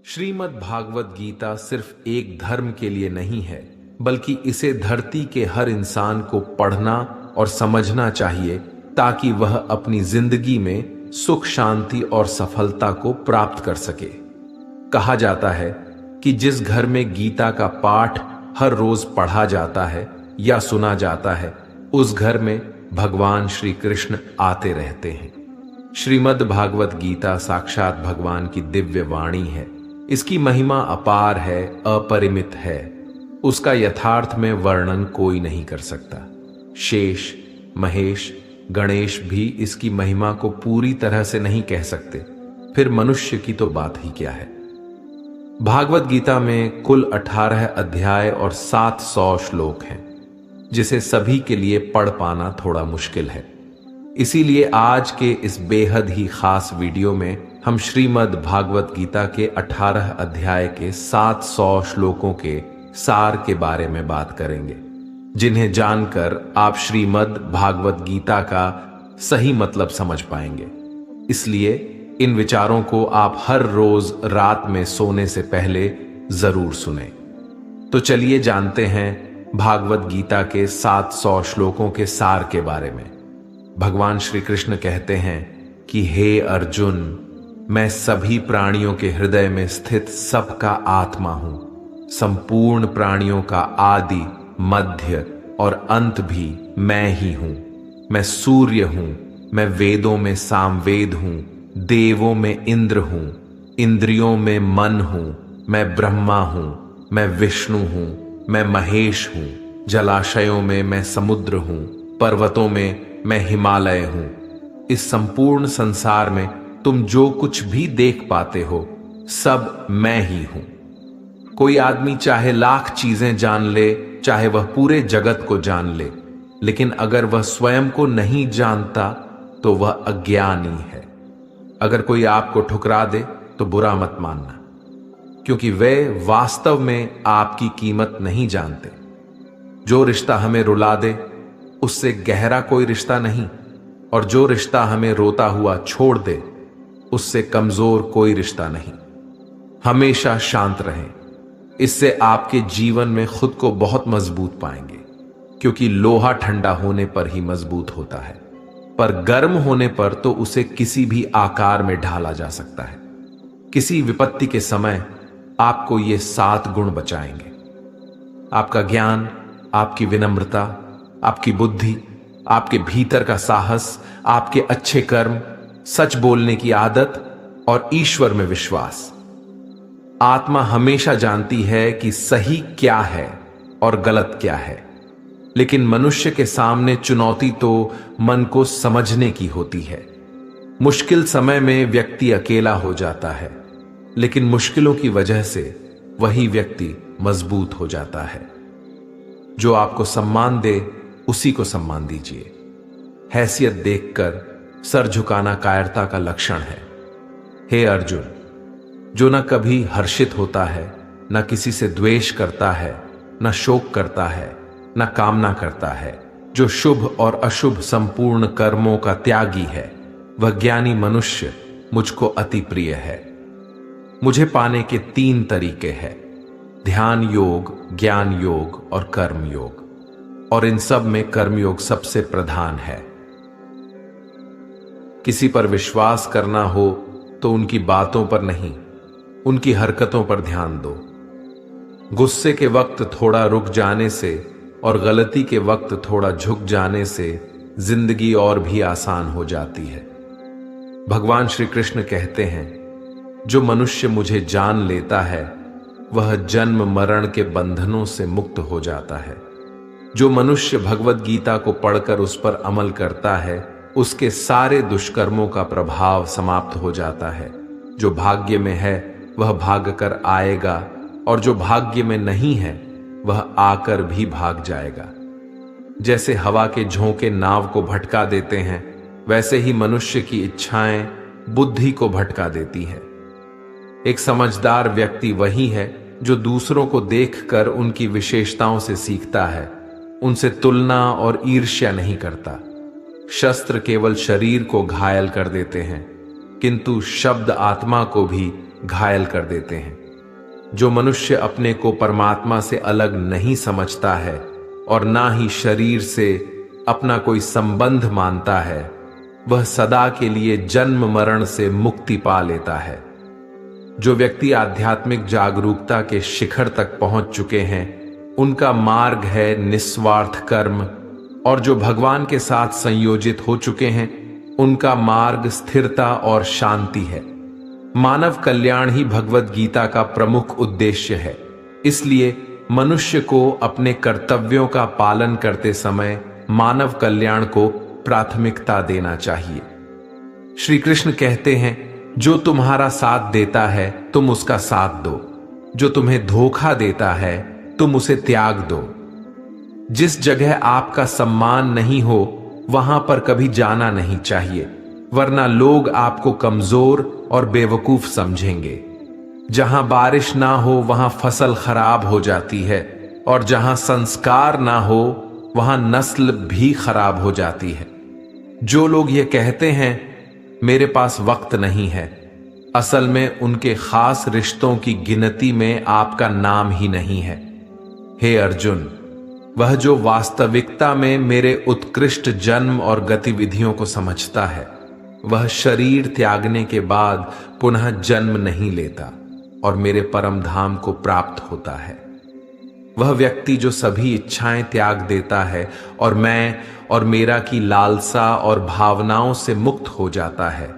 श्रीमद् भागवत गीता सिर्फ एक धर्म के लिए नहीं है, बल्कि इसे धरती के हर इंसान को पढ़ना और समझना चाहिए ताकि वह अपनी जिंदगी में सुख, शांति और सफलता को प्राप्त कर सके। कहा जाता है कि जिस घर में गीता का पाठ हर रोज पढ़ा जाता है या सुना जाता है, उस घर में भगवान श्री कृष्ण आते रहते हैं। श्रीमद् भागवत गीता साक्षात भगवान की दिव्य वाणी है। इसकी महिमा अपार है, अपरिमित है। उसका यथार्थ में वर्णन कोई नहीं कर सकता। शेष, महेश, गणेश भी इसकी महिमा को पूरी तरह से नहीं कह सकते, फिर मनुष्य की तो बात ही क्या है। भागवत गीता में कुल 18 अध्याय और 700 श्लोक हैं, जिसे सभी के लिए पढ़ पाना थोड़ा मुश्किल है। इसीलिए आज के इस बेहद ही खास वीडियो में हम श्रीमद् भागवत गीता के 18 अध्याय के 700 श्लोकों के सार के बारे में बात करेंगे, जिन्हें जानकर आप श्रीमद् भागवत गीता का सही मतलब समझ पाएंगे। इसलिए इन विचारों को आप हर रोज रात में सोने से पहले जरूर सुनें। तो चलिए जानते हैं भागवत गीता के 700 श्लोकों के सार के बारे में। भगवान श्री कृष्ण कहते हैं कि हे अर्जुन, मैं सभी प्राणियों के हृदय में स्थित सबका आत्मा हूं। संपूर्ण प्राणियों का आदि, मध्य और अंत भी मैं ही हूं। मैं सूर्य हूं, मैं वेदों में सामवेद हूं, देवों में इंद्र हूं, इंद्रियों में मन हूं, मैं ब्रह्मा हूं, मैं विष्णु हूं, मैं महेश हूं, जलाशयों में मैं समुद्र हूं, पर्वतों में मैं हिमालय हूं। इस संपूर्ण संसार में तुम जो कुछ भी देख पाते हो, सब मैं ही हूं। कोई आदमी चाहे लाख चीजें जान ले, चाहे वह पूरे जगत को जान ले, लेकिन अगर वह स्वयं को नहीं जानता तो वह अज्ञानी है। अगर कोई आपको ठुकरा दे तो बुरा मत मानना, क्योंकि वे वास्तव में आपकी कीमत नहीं जानते। जो रिश्ता हमें रुला दे, उससे गहरा कोई रिश्ता नहीं, और जो रिश्ता हमें रोता हुआ छोड़ दे, उससे कमजोर कोई रिश्ता नहीं। हमेशा शांत रहें, इससे आपके जीवन में खुद को बहुत मजबूत पाएंगे, क्योंकि लोहा ठंडा होने पर ही मजबूत होता है, पर गर्म होने पर तो उसे किसी भी आकार में ढाला जा सकता है। किसी विपत्ति के समय आपको ये 7 गुण बचाएंगे: आपका ज्ञान, आपकी विनम्रता, आपकी बुद्धि, आपके भीतर का साहस, आपके अच्छे कर्म, सच बोलने की आदत और ईश्वर में विश्वास। आत्मा हमेशा जानती है कि सही क्या है और गलत क्या है, लेकिन मनुष्य के सामने चुनौती तो मन को समझने की होती है। मुश्किल समय में व्यक्ति अकेला हो जाता है, लेकिन मुश्किलों की वजह से वही व्यक्ति मजबूत हो जाता है। जो आपको सम्मान दे, उसी को सम्मान दीजिए। हैसियत देखकर सर झुकाना कायरता का लक्षण है। हे अर्जुन, जो न कभी हर्षित होता है, न किसी से द्वेष करता है, न शोक करता है, न कामना करता है, जो शुभ और अशुभ संपूर्ण कर्मों का त्यागी है, वह ज्ञानी मनुष्य मुझको अति प्रिय है। मुझे पाने के 3 तरीके हैं: ध्यान योग, ज्ञान योग और कर्म योग, और इन सब में कर्मयोग सबसे प्रधान है। किसी पर विश्वास करना हो तो उनकी बातों पर नहीं, उनकी हरकतों पर ध्यान दो। गुस्से के वक्त थोड़ा रुक जाने से और गलती के वक्त थोड़ा झुक जाने से जिंदगी और भी आसान हो जाती है। भगवान श्री कृष्ण कहते हैं, जो मनुष्य मुझे जान लेता है, वह जन्म मरण के बंधनों से मुक्त हो जाता है। जो मनुष्य भगवत गीता को पढ़कर उस पर अमल करता है, उसके सारे दुष्कर्मों का प्रभाव समाप्त हो जाता है। जो भाग्य में है वह भाग कर आएगा, और जो भाग्य में नहीं है वह आकर भी भाग जाएगा। जैसे हवा के झोंके नाव को भटका देते हैं, वैसे ही मनुष्य की इच्छाएं बुद्धि को भटका देती है। एक समझदार व्यक्ति वही है जो दूसरों को देखकर उनकी विशेषताओं से सीखता है, उनसे तुलना और ईर्ष्या नहीं करता। शस्त्र केवल शरीर को घायल कर देते हैं, किंतु शब्द आत्मा को भी घायल कर देते हैं। जो मनुष्य अपने को परमात्मा से अलग नहीं समझता है और ना ही शरीर से अपना कोई संबंध मानता है, वह सदा के लिए जन्म मरण से मुक्ति पा लेता है। जो व्यक्ति आध्यात्मिक जागरूकता के शिखर तक पहुंच चुके हैं, उनका मार्ग है निस्वार्थ कर्म, और जो भगवान के साथ संयोजित हो चुके हैं, उनका मार्ग स्थिरता और शांति है। मानव कल्याण ही भगवत गीता का प्रमुख उद्देश्य है। इसलिए मनुष्य को अपने कर्तव्यों का पालन करते समय मानव कल्याण को प्राथमिकता देना चाहिए। श्री कृष्ण कहते हैं, जो तुम्हारा साथ देता है तुम उसका साथ दो, जो तुम्हें धोखा देता है तुम उसे त्याग दो। जिस जगह आपका सम्मान नहीं हो वहां पर कभी जाना नहीं चाहिए, वरना लोग आपको कमजोर और बेवकूफ समझेंगे। जहां बारिश ना हो वहां फसल खराब हो जाती है, और जहां संस्कार ना हो वहां नस्ल भी खराब हो जाती है। जो लोग ये कहते हैं मेरे पास वक्त नहीं है, असल में उनके खास रिश्तों की गिनती में आपका नाम ही नहीं है। हे अर्जुन, वह जो वास्तविकता में मेरे उत्कृष्ट जन्म और गतिविधियों को समझता है, वह शरीर त्यागने के बाद पुनः जन्म नहीं लेता और मेरे परम धाम को प्राप्त होता है। वह व्यक्ति जो सभी इच्छाएं त्याग देता है और मैं और मेरा की लालसा और भावनाओं से मुक्त हो जाता है,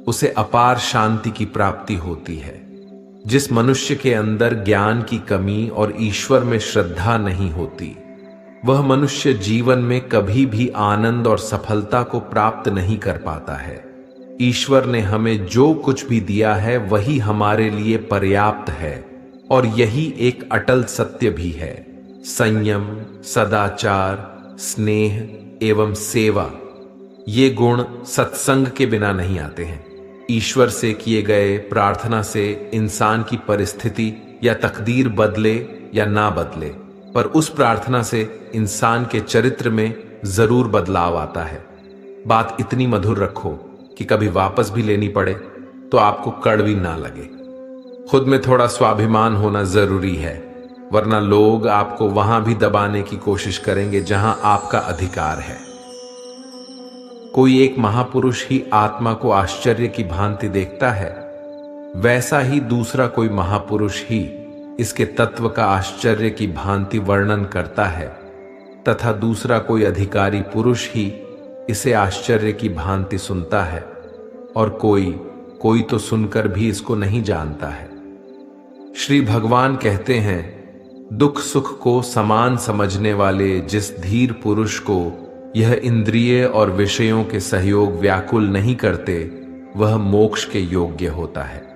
उसे अपार शांति की प्राप्ति होती है। जिस मनुष्य के अंदर ज्ञान की कमी और ईश्वर में श्रद्धा नहीं होती, वह मनुष्य जीवन में कभी भी आनंद और सफलता को प्राप्त नहीं कर पाता है। ईश्वर ने हमें जो कुछ भी दिया है वही हमारे लिए पर्याप्त है, और यही एक अटल सत्य भी है। संयम, सदाचार, स्नेह एवं सेवा, ये गुण सत्संग के बिना नहीं आते हैं। ईश्वर से किए गए प्रार्थना से इंसान की परिस्थिति या तकदीर बदले या ना बदले, पर उस प्रार्थना से इंसान के चरित्र में जरूर बदलाव आता है। बात इतनी मधुर रखो कि कभी वापस भी लेनी पड़े तो आपको कड़वी ना लगे। खुद में थोड़ा स्वाभिमान होना जरूरी है, वरना लोग आपको वहां भी दबाने की कोशिश करेंगे जहां आपका अधिकार है। कोई एक महापुरुष ही आत्मा को आश्चर्य की भांति देखता है, वैसा ही दूसरा कोई महापुरुष ही इसके तत्व का आश्चर्य की भांति वर्णन करता है, तथा दूसरा कोई अधिकारी पुरुष ही इसे आश्चर्य की भांति सुनता है, और कोई तो सुनकर भी इसको नहीं जानता है। श्री भगवान कहते हैं, दुख सुख को समान समझने वाले जिस धीर पुरुष को यह इंद्रिय और विषयों के सहयोग व्याकुल नहीं करते, वह मोक्ष के योग्य होता है।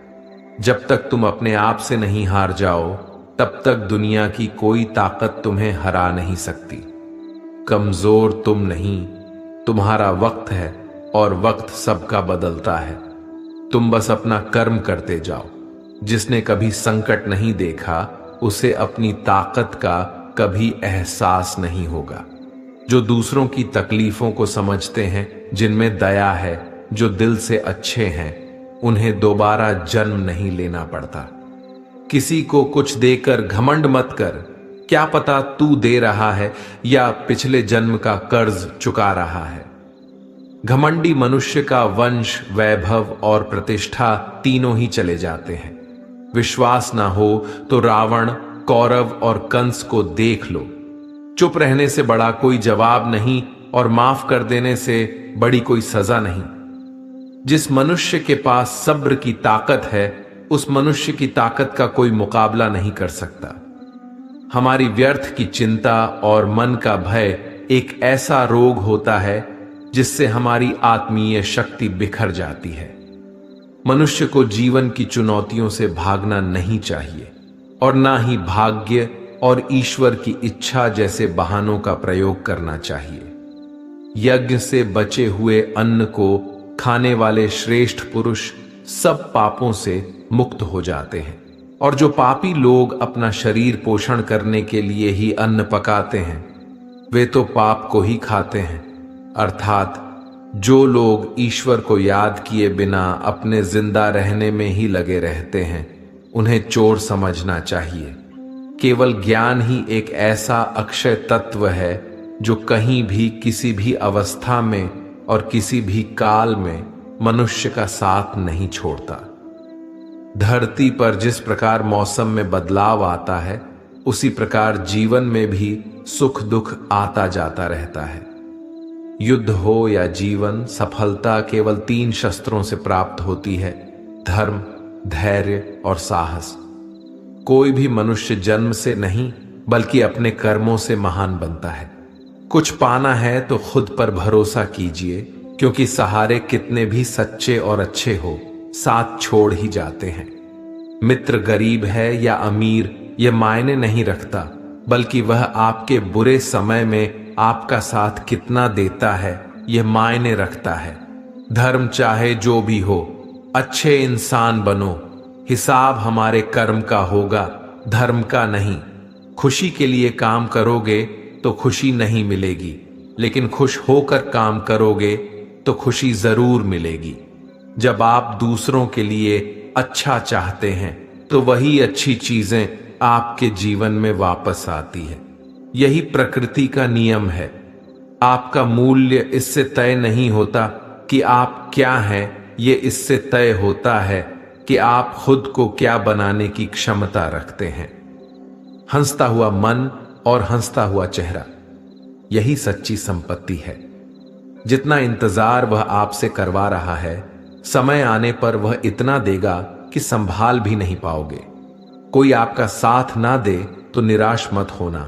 जब तक तुम अपने आप से नहीं हार जाओ, तब तक दुनिया की कोई ताकत तुम्हें हरा नहीं सकती। कमजोर तुम नहीं, तुम्हारा वक्त है, और वक्त सबका बदलता है। तुम बस अपना कर्म करते जाओ। जिसने कभी संकट नहीं देखा, उसे अपनी ताकत का कभी एहसास नहीं होगा। जो दूसरों की तकलीफों को समझते हैं, जिनमें दया है, जो दिल से अच्छे हैं, उन्हें दोबारा जन्म नहीं लेना पड़ता। किसी को कुछ देकर घमंड मत कर, क्या पता तू दे रहा है या पिछले जन्म का कर्ज चुका रहा है। घमंडी मनुष्य का वंश, वैभव और प्रतिष्ठा तीनों ही चले जाते हैं। विश्वास ना हो तो रावण, कौरव और कंस को देख लो। चुप रहने से बड़ा कोई जवाब नहीं, और माफ कर देने से बड़ी कोई सजा नहीं। जिस मनुष्य के पास सब्र की ताकत है, उस मनुष्य की ताकत का कोई मुकाबला नहीं कर सकता। हमारी व्यर्थ की चिंता और मन का भय एक ऐसा रोग होता है जिससे हमारी आत्मीय शक्ति बिखर जाती है। मनुष्य को जीवन की चुनौतियों से भागना नहीं चाहिए, और ना ही भाग्य और ईश्वर की इच्छा जैसे बहानों का प्रयोग करना चाहिए। यज्ञ से बचे हुए अन्न को खाने वाले श्रेष्ठ पुरुष सब पापों से मुक्त हो जाते हैं, और जो पापी लोग अपना शरीर पोषण करने के लिए ही अन्न पकाते हैं, वे तो पाप को ही खाते हैं, अर्थात जो लोग ईश्वर को याद किए बिना अपने जिंदा रहने में ही लगे रहते हैं, उन्हें चोर समझना चाहिए। केवल ज्ञान ही एक ऐसा अक्षय तत्व है जो कहीं भी, किसी भी अवस्था में और किसी भी काल में मनुष्य का साथ नहीं छोड़ता। धरती पर जिस प्रकार मौसम में बदलाव आता है, उसी प्रकार जीवन में भी सुख दुख आता जाता रहता है। युद्ध हो या जीवन, सफलता केवल 3 शस्त्रों से प्राप्त होती है: धर्म, धैर्य और साहस। कोई भी मनुष्य जन्म से नहीं बल्कि अपने कर्मों से महान बनता है। कुछ पाना है तो खुद पर भरोसा कीजिए, क्योंकि सहारे कितने भी सच्चे और अच्छे हो, साथ छोड़ ही जाते हैं। मित्र गरीब है या अमीर यह मायने नहीं रखता, बल्कि वह आपके बुरे समय में आपका साथ कितना देता है यह मायने रखता है। धर्म चाहे जो भी हो, अच्छे इंसान बनो। हिसाब हमारे कर्म का होगा, धर्म का नहीं। खुशी के लिए काम करोगे तो खुशी नहीं मिलेगी, लेकिन खुश होकर काम करोगे तो खुशी जरूर मिलेगी। जब आप दूसरों के लिए अच्छा चाहते हैं तो वही अच्छी चीजें आपके जीवन में वापस आती है। यही प्रकृति का नियम है। आपका मूल्य इससे तय नहीं होता कि आप क्या हैं, ये इससे तय होता है कि आप खुद को क्या बनाने की क्षमता रखते हैं। हंसता हुआ मन और हंसता हुआ चेहरा, यही सच्ची संपत्ति है। जितना इंतजार वह आपसे करवा रहा है, समय आने पर वह इतना देगा कि संभाल भी नहीं पाओगे। कोई आपका साथ ना दे तो निराश मत होना,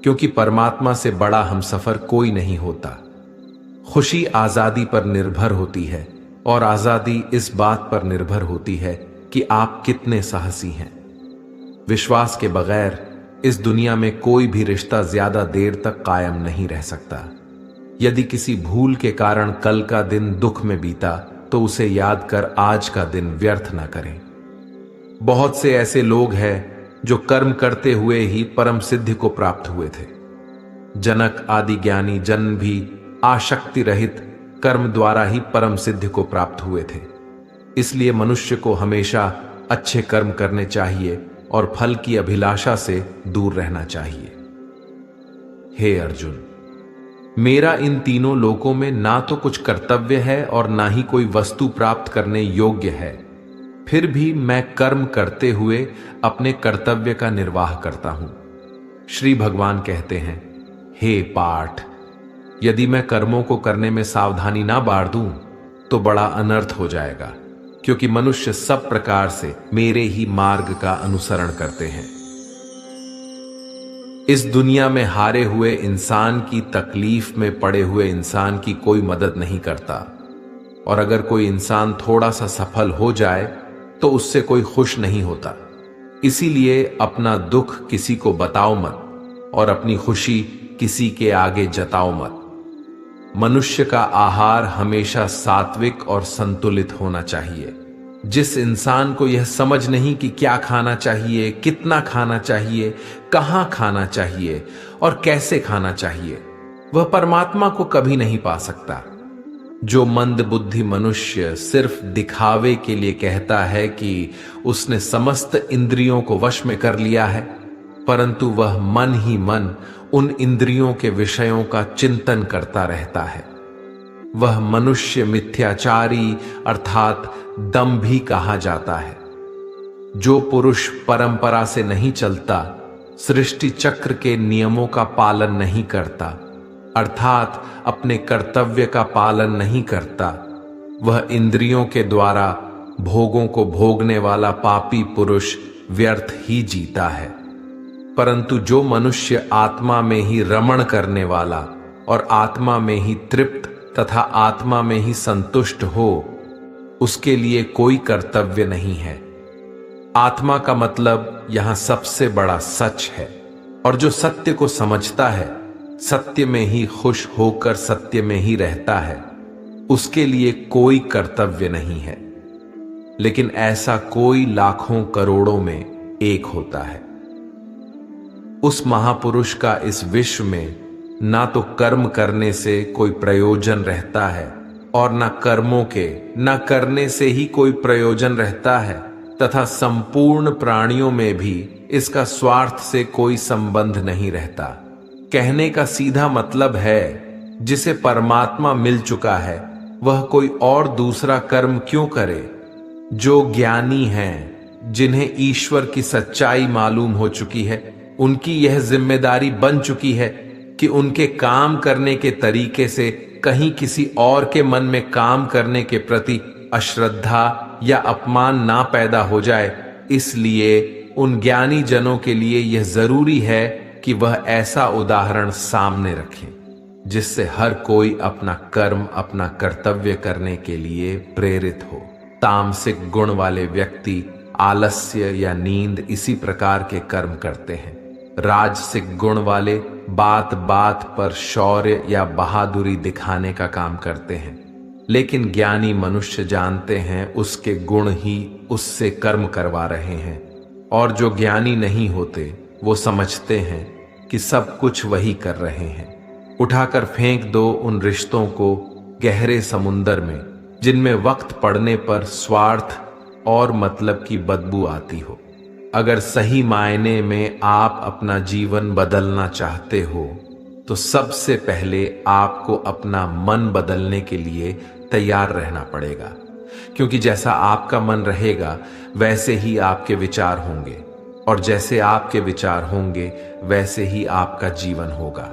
क्योंकि परमात्मा से बड़ा हमसफर कोई नहीं होता। खुशी आजादी पर निर्भर होती है, और आजादी इस बात पर निर्भर होती है कि आप कितने साहसी हैं। विश्वास के बगैर इस दुनिया में कोई भी रिश्ता ज्यादा देर तक कायम नहीं रह सकता। यदि किसी भूल के कारण कल का दिन दुख में बीता, तो उसे याद कर आज का दिन व्यर्थ ना करें। बहुत से ऐसे लोग हैं जो कर्म करते हुए ही परम सिद्धि को प्राप्त हुए थे। जनक आदि ज्ञानी जन भी आशक्ति रहित कर्म द्वारा ही परम सिद्धि को प्राप्त हुए थे। इसलिए मनुष्य को हमेशा अच्छे कर्म करने चाहिए और फल की अभिलाषा से दूर रहना चाहिए। हे अर्जुन, मेरा इन तीनों लोकों में ना तो कुछ कर्तव्य है और ना ही कोई वस्तु प्राप्त करने योग्य है। फिर भी मैं कर्म करते हुए अपने कर्तव्य का निर्वाह करता हूं। श्री भगवान कहते हैं, हे पाठ, यदि मैं कर्मों को करने में सावधानी ना बाढ़ दूं तो बड़ा अनर्थ हो जाएगा, क्योंकि मनुष्य सब प्रकार से मेरे ही मार्ग का अनुसरण करते हैं। इस दुनिया में हारे हुए इंसान की तकलीफ में पड़े हुए इंसान की कोई मदद नहीं करता, और अगर कोई इंसान थोड़ा सा सफल हो जाए तो उससे कोई खुश नहीं होता। इसीलिए अपना दुख किसी को बताओ मत और अपनी खुशी किसी के आगे जताओ मत। मनुष्य का आहार हमेशा सात्विक और संतुलित होना चाहिए। जिस इंसान को यह समझ नहीं कि क्या खाना चाहिए, कितना खाना चाहिए, कहां खाना चाहिए और कैसे खाना चाहिए, वह परमात्मा को कभी नहीं पा सकता। जो मंद बुद्धि मनुष्य सिर्फ दिखावे के लिए कहता है कि उसने समस्त इंद्रियों को वश में कर लिया है, परंतु वह मन ही मन उन इंद्रियों के विषयों का चिंतन करता रहता है, वह मनुष्य मिथ्याचारी अर्थात दंभी कहा जाता है। जो पुरुष परंपरा से नहीं चलता, सृष्टि चक्र के नियमों का पालन नहीं करता, अर्थात अपने कर्तव्य का पालन नहीं करता, वह इंद्रियों के द्वारा भोगों को भोगने वाला पापी पुरुष व्यर्थ ही जीता है। परंतु जो मनुष्य आत्मा में ही रमण करने वाला और आत्मा में ही तृप्त तथा आत्मा में ही संतुष्ट हो, उसके लिए कोई कर्तव्य नहीं है। आत्मा का मतलब यहां सबसे बड़ा सच है, और जो सत्य को समझता है, सत्य में ही खुश होकर सत्य में ही रहता है, उसके लिए कोई कर्तव्य नहीं है। लेकिन ऐसा कोई लाखों करोड़ों में एक होता है। उस महापुरुष का इस विश्व में ना तो कर्म करने से कोई प्रयोजन रहता है और न कर्मों के न करने से ही कोई प्रयोजन रहता है, तथा संपूर्ण प्राणियों में भी इसका स्वार्थ से कोई संबंध नहीं रहता। कहने का सीधा मतलब है, जिसे परमात्मा मिल चुका है वह कोई और दूसरा कर्म क्यों करे। जो ज्ञानी हैं, जिन्हें ईश्वर की सच्चाई मालूम हो चुकी है, उनकी यह जिम्मेदारी बन चुकी है कि उनके काम करने के तरीके से कहीं किसी और के मन में काम करने के प्रति अश्रद्धा या अपमान ना पैदा हो जाए। इसलिए उन ज्ञानी जनों के लिए यह जरूरी है कि वह ऐसा उदाहरण सामने रखें जिससे हर कोई अपना कर्म, अपना कर्तव्य करने के लिए प्रेरित हो। तामसिक गुण वाले व्यक्ति आलस्य या नींद इसी प्रकार के कर्म करते हैं। राजसिक गुण वाले बात बात पर शौर्य या बहादुरी दिखाने का काम करते हैं। लेकिन ज्ञानी मनुष्य जानते हैं उसके गुण ही उससे कर्म करवा रहे हैं, और जो ज्ञानी नहीं होते वो समझते हैं कि सब कुछ वही कर रहे हैं। उठाकर फेंक दो उन रिश्तों को गहरे समुंदर में जिनमें वक्त पड़ने पर स्वार्थ और मतलब की बदबू आती हो। अगर सही मायने में आप अपना जीवन बदलना चाहते हो तो सबसे पहले आपको अपना मन बदलने के लिए तैयार रहना पड़ेगा, क्योंकि जैसा आपका मन रहेगा वैसे ही आपके विचार होंगे, और जैसे आपके विचार होंगे वैसे ही आपका जीवन होगा।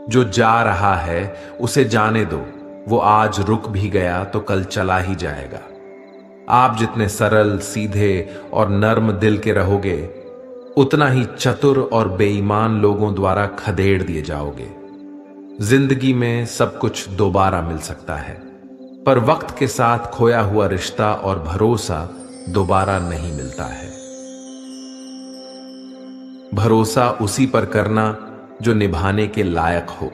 जो जा रहा है उसे जाने दो, वो आज रुक भी गया तो कल चला ही जाएगा। आप जितने सरल, सीधे और नर्म दिल के रहोगे, उतना ही चतुर और बेईमान लोगों द्वारा खदेड़ दिए जाओगे। जिंदगी में सब कुछ दोबारा मिल सकता है, पर वक्त के साथ खोया हुआ रिश्ता और भरोसा दोबारा नहीं मिलता है। भरोसा उसी पर करना जो निभाने के लायक हो।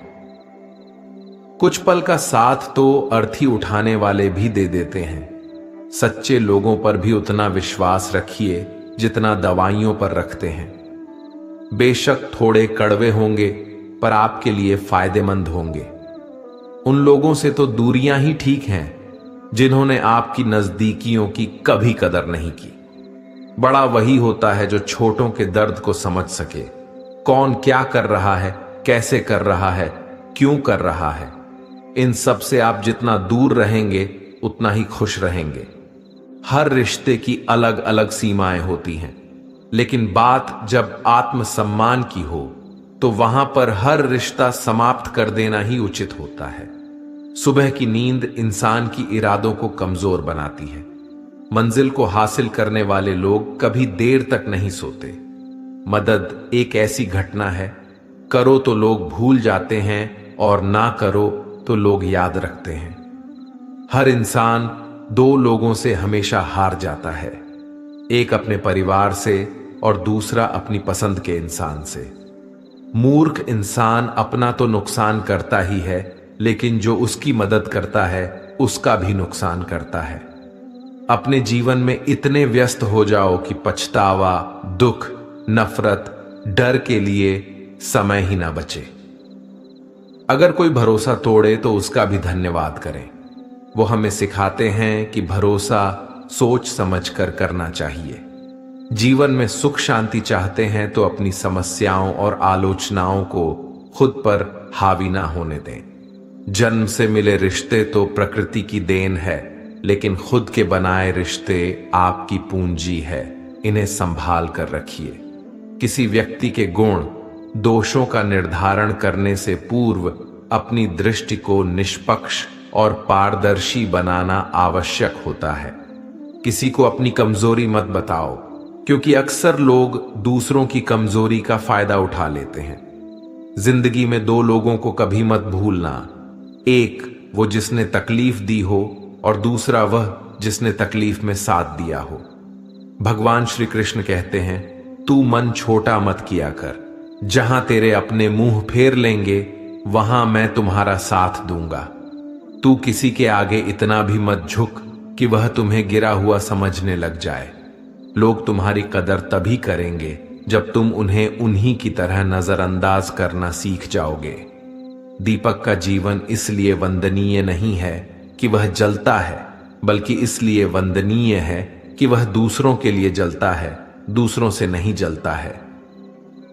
कुछ पल का साथ तो अर्थी उठाने वाले भी दे देते हैं। सच्चे लोगों पर भी उतना विश्वास रखिए जितना दवाइयों पर रखते हैं। बेशक थोड़े कड़वे होंगे, पर आपके लिए फायदेमंद होंगे। उन लोगों से तो दूरियां ही ठीक हैं जिन्होंने आपकी नजदीकियों की कभी कदर नहीं की। बड़ा वही होता है जो छोटों के दर्द को समझ सके। कौन क्या कर रहा है, कैसे कर रहा है, क्यों कर रहा है, इन सब से आप जितना दूर रहेंगे उतना ही खुश रहेंगे। हर रिश्ते की अलग अलग सीमाएं होती हैं, लेकिन बात जब आत्मसम्मान की हो तो वहां पर हर रिश्ता समाप्त कर देना ही उचित होता है। सुबह की नींद इंसान की इरादों को कमजोर बनाती है। मंजिल को हासिल करने वाले लोग कभी देर तक नहीं सोते। मदद एक ऐसी घटना है, करो तो लोग भूल जाते हैं और ना करो तो लोग याद रखते हैं। हर इंसान दो लोगों से हमेशा हार जाता है, एक अपने परिवार से और दूसरा अपनी पसंद के इंसान से। मूर्ख इंसान अपना तो नुकसान करता ही है, लेकिन जो उसकी मदद करता है उसका भी नुकसान करता है। अपने जीवन में इतने व्यस्त हो जाओ कि पछतावा, दुख, नफरत, डर के लिए समय ही ना बचे। अगर कोई भरोसा तोड़े तो उसका भी धन्यवाद करें। वो हमें सिखाते हैं कि भरोसा सोच समझ कर करना चाहिए। जीवन में सुख शांति चाहते हैं तो अपनी समस्याओं और आलोचनाओं को खुद पर हावी ना होने दें। जन्म से मिले रिश्ते तो प्रकृति की देन है, लेकिन खुद के बनाए रिश्ते आपकी पूंजी है। इन्हें संभाल कर रखिए। किसी व्यक्ति के गुण, दोषों का निर्धारण करने से पूर्व अपनी दृष्टि को निष्पक्ष और पारदर्शी बनाना आवश्यक होता है। किसी को अपनी कमजोरी मत बताओ, क्योंकि अक्सर लोग दूसरों की कमजोरी का फायदा उठा लेते हैं। जिंदगी में दो लोगों को कभी मत भूलना, एक वो जिसने तकलीफ दी हो और दूसरा वह जिसने तकलीफ में साथ दिया हो। भगवान श्री कृष्ण कहते हैं, तू मन छोटा मत किया कर, जहां तेरे अपने मुंह फेर लेंगे वहां मैं तुम्हारा साथ दूंगा। तू किसी के आगे इतना भी मत झुक कि वह तुम्हें गिरा हुआ समझने लग जाए। लोग तुम्हारी कदर तभी करेंगे जब तुम उन्हें उन्हीं की तरह नजरअंदाज करना सीख जाओगे। दीपक का जीवन इसलिए वंदनीय नहीं है कि वह जलता है, बल्कि इसलिए वंदनीय है कि वह दूसरों के लिए जलता है, दूसरों से नहीं जलता है।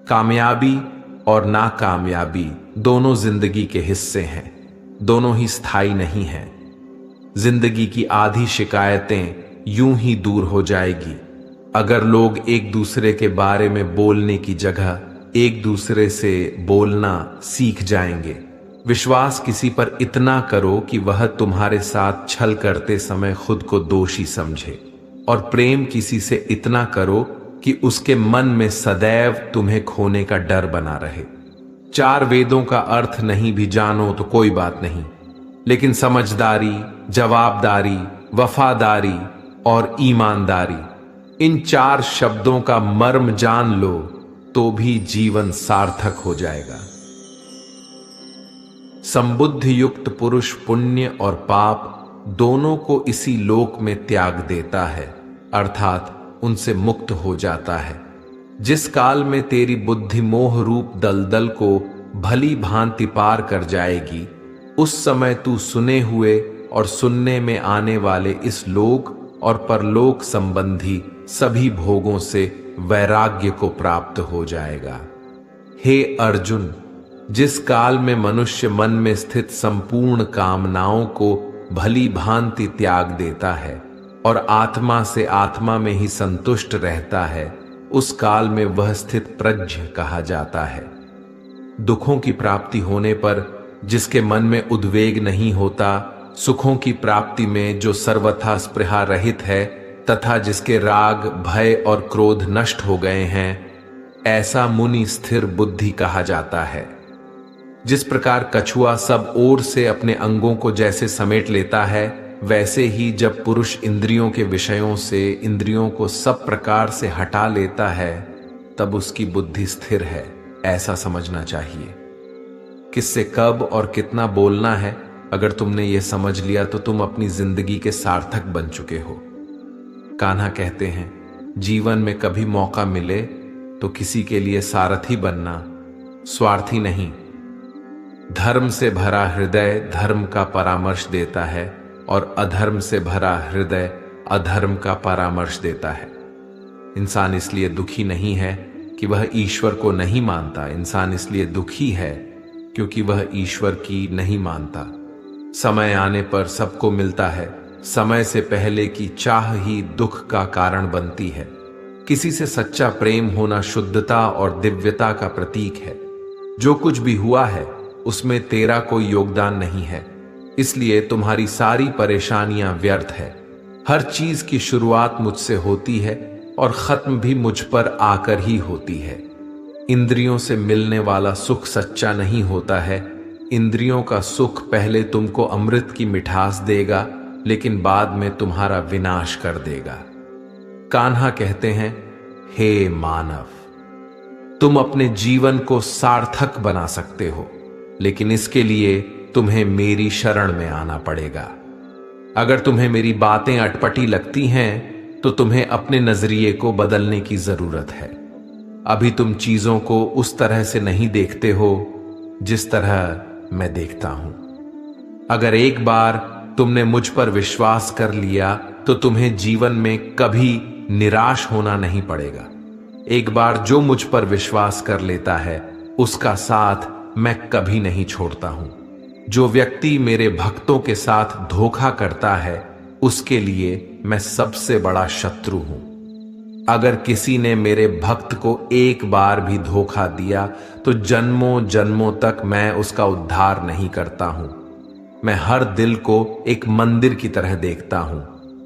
कामयाबी और नाकामयाबी दोनों जिंदगी के हिस्से हैं, दोनों ही स्थायी नहीं हैं। जिंदगी की आधी शिकायतें यूं ही दूर हो जाएगी अगर लोग एक दूसरे के बारे में बोलने की जगह एक दूसरे से बोलना सीख जाएंगे। विश्वास किसी पर इतना करो कि वह तुम्हारे साथ छल करते समय खुद को दोषी समझे, और प्रेम किसी से इतना करो कि उसके मन में सदैव तुम्हें खोने का डर बना रहे। 4 वेदों का अर्थ नहीं भी जानो तो कोई बात नहीं, लेकिन समझदारी, जवाबदारी, वफादारी और ईमानदारी, इन 4 शब्दों का मर्म जान लो तो भी जीवन सार्थक हो जाएगा। संबुद्धि युक्त पुरुष पुण्य और पाप दोनों को इसी लोक में त्याग देता है, अर्थात उनसे मुक्त हो जाता है। जिस काल में तेरी बुद्धि मोह रूप दलदल को भली भांति पार कर जाएगी, उस समय तू सुने हुए और सुनने में आने वाले इस लोक और परलोक संबंधी सभी भोगों से वैराग्य को प्राप्त हो जाएगा। हे अर्जुन, जिस काल में मनुष्य मन में स्थित संपूर्ण कामनाओं को भली भांति त्याग देता है और आत्मा से आत्मा में ही संतुष्ट रहता है, उस काल में वह स्थित प्रज्ञ कहा जाता है। दुखों की प्राप्ति होने पर जिसके मन में उद्वेग नहीं होता, सुखों की प्राप्ति में जो सर्वथा स्पृहा रहित है तथा जिसके राग, भय और क्रोध नष्ट हो गए हैं, ऐसा मुनि स्थिर बुद्धि कहा जाता है। जिस प्रकार कछुआ सब ओर से अपने अंगों को जैसे समेट लेता है, वैसे ही जब पुरुष इंद्रियों के विषयों से इंद्रियों को सब प्रकार से हटा लेता है, तब उसकी बुद्धि स्थिर है, ऐसा समझना चाहिए। किससे कब और कितना बोलना है, अगर तुमने ये समझ लिया तो तुम अपनी जिंदगी के सार्थक बन चुके हो। कान्हा कहते हैं, जीवन में कभी मौका मिले तो किसी के लिए सारथी बनना, स्वार्थी नहीं। धर्म से भरा हृदय धर्म का परामर्श देता है और अधर्म से भरा हृदय अधर्म का परामर्श देता है। इंसान इसलिए दुखी नहीं है कि वह ईश्वर को नहीं मानता, इंसान इसलिए दुखी है क्योंकि वह ईश्वर की नहीं मानता। समय आने पर सबको मिलता है, समय से पहले की चाह ही दुख का कारण बनती है। किसी से सच्चा प्रेम होना शुद्धता और दिव्यता का प्रतीक है। जो कुछ भी हुआ है उसमें तेरा कोई योगदान नहीं है, इसलिए तुम्हारी सारी परेशानियां व्यर्थ है। हर चीज की शुरुआत मुझसे होती है और खत्म भी मुझ पर आकर ही होती है। इंद्रियों से मिलने वाला सुख सच्चा नहीं होता है। इंद्रियों का सुख पहले तुमको अमृत की मिठास देगा, लेकिन बाद में तुम्हारा विनाश कर देगा। कान्हा कहते हैं, हे मानव, तुम अपने जीवन को सार्थक बना सकते हो, लेकिन इसके लिए तुम्हें मेरी शरण में आना पड़ेगा। अगर तुम्हें मेरी बातें अटपटी लगती हैं तो तुम्हें अपने नजरिए को बदलने की जरूरत है। अभी तुम चीजों को उस तरह से नहीं देखते हो जिस तरह मैं देखता हूं। अगर एक बार तुमने मुझ पर विश्वास कर लिया तो तुम्हें जीवन में कभी निराश होना नहीं पड़ेगा। एक बार जो मुझ पर विश्वास कर लेता है उसका साथ मैं कभी नहीं छोड़ता हूं। जो व्यक्ति मेरे भक्तों के साथ धोखा करता है उसके लिए मैं सबसे बड़ा शत्रु हूं। अगर किसी ने मेरे भक्त को एक बार भी धोखा दिया तो जन्मों जन्मों तक मैं उसका उद्धार नहीं करता हूं। मैं हर दिल को एक मंदिर की तरह देखता हूं।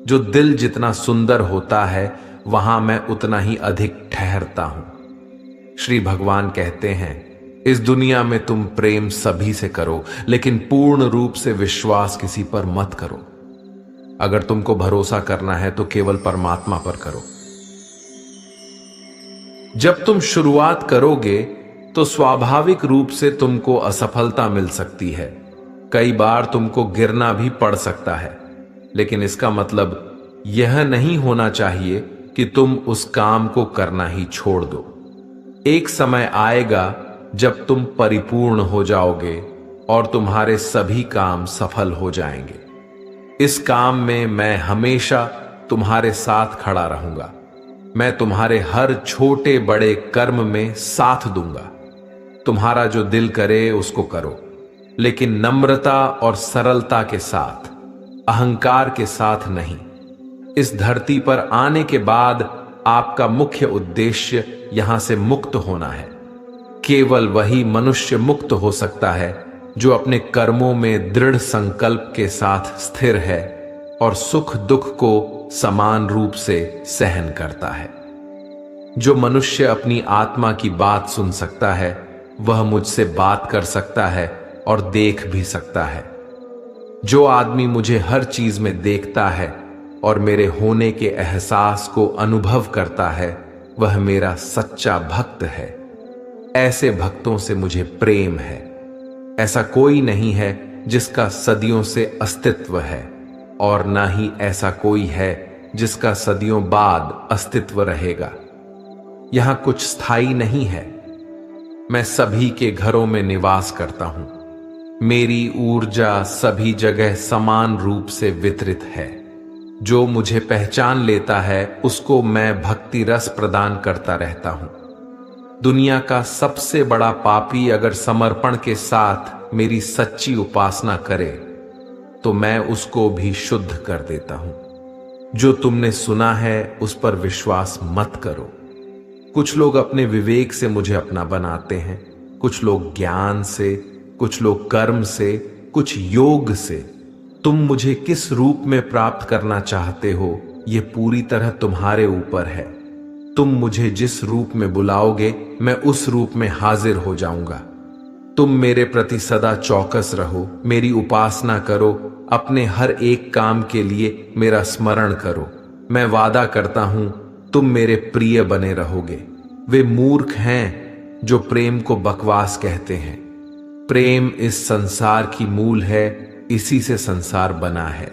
जो दिल जितना सुंदर होता है वहां मैं उतना ही अधिक ठहरता हूं। श्री भगवान कहते हैं, इस दुनिया में तुम प्रेम सभी से करो, लेकिन पूर्ण रूप से विश्वास किसी पर मत करो। अगर तुमको भरोसा करना है तो केवल परमात्मा पर करो। जब तुम शुरुआत करोगे तो स्वाभाविक रूप से तुमको असफलता मिल सकती है। कई बार तुमको गिरना भी पड़ सकता है, लेकिन इसका मतलब यह नहीं होना चाहिए कि तुम उस काम को करना ही छोड़ दो। एक समय आएगा जब तुम परिपूर्ण हो जाओगे और तुम्हारे सभी काम सफल हो जाएंगे। इस काम में मैं हमेशा तुम्हारे साथ खड़ा रहूंगा। मैं तुम्हारे हर छोटे बड़े कर्म में साथ दूंगा। तुम्हारा जो दिल करे उसको करो, लेकिन नम्रता और सरलता के साथ, अहंकार के साथ नहीं। इस धरती पर आने के बाद आपका मुख्य उद्देश्य यहां से मुक्त होना है। केवल वही मनुष्य मुक्त हो सकता है जो अपने कर्मों में दृढ़ संकल्प के साथ स्थिर है और सुख दुख को समान रूप से सहन करता है। जो मनुष्य अपनी आत्मा की बात सुन सकता है वह मुझसे बात कर सकता है और देख भी सकता है। जो आदमी मुझे हर चीज में देखता है और मेरे होने के एहसास को अनुभव करता है वह मेरा सच्चा भक्त है। ऐसे भक्तों से मुझे प्रेम है। ऐसा कोई नहीं है जिसका सदियों से अस्तित्व है, और ना ही ऐसा कोई है जिसका सदियों बाद अस्तित्व रहेगा। यहां कुछ स्थायी नहीं है। मैं सभी के घरों में निवास करता हूं। मेरी ऊर्जा सभी जगह समान रूप से वितरित है। जो मुझे पहचान लेता है उसको मैं भक्ति रस प्रदान करता रहता हूं। दुनिया का सबसे बड़ा पापी अगर समर्पण के साथ मेरी सच्ची उपासना करे तो मैं उसको भी शुद्ध कर देता हूं। जो तुमने सुना है उस पर विश्वास मत करो। कुछ लोग अपने विवेक से मुझे अपना बनाते हैं, कुछ लोग ज्ञान से, कुछ लोग कर्म से, कुछ योग से। तुम मुझे किस रूप में प्राप्त करना चाहते हो यह पूरी तरह तुम्हारे ऊपर है। तुम मुझे जिस रूप में बुलाओगे मैं उस रूप में हाजिर हो जाऊंगा। तुम मेरे प्रति सदा चौकस रहो, मेरी उपासना करो, अपने हर एक काम के लिए मेरा स्मरण करो। मैं वादा करता हूं तुम मेरे प्रिय बने रहोगे। वे मूर्ख हैं जो प्रेम को बकवास कहते हैं। प्रेम इस संसार की मूल है, इसी से संसार बना है।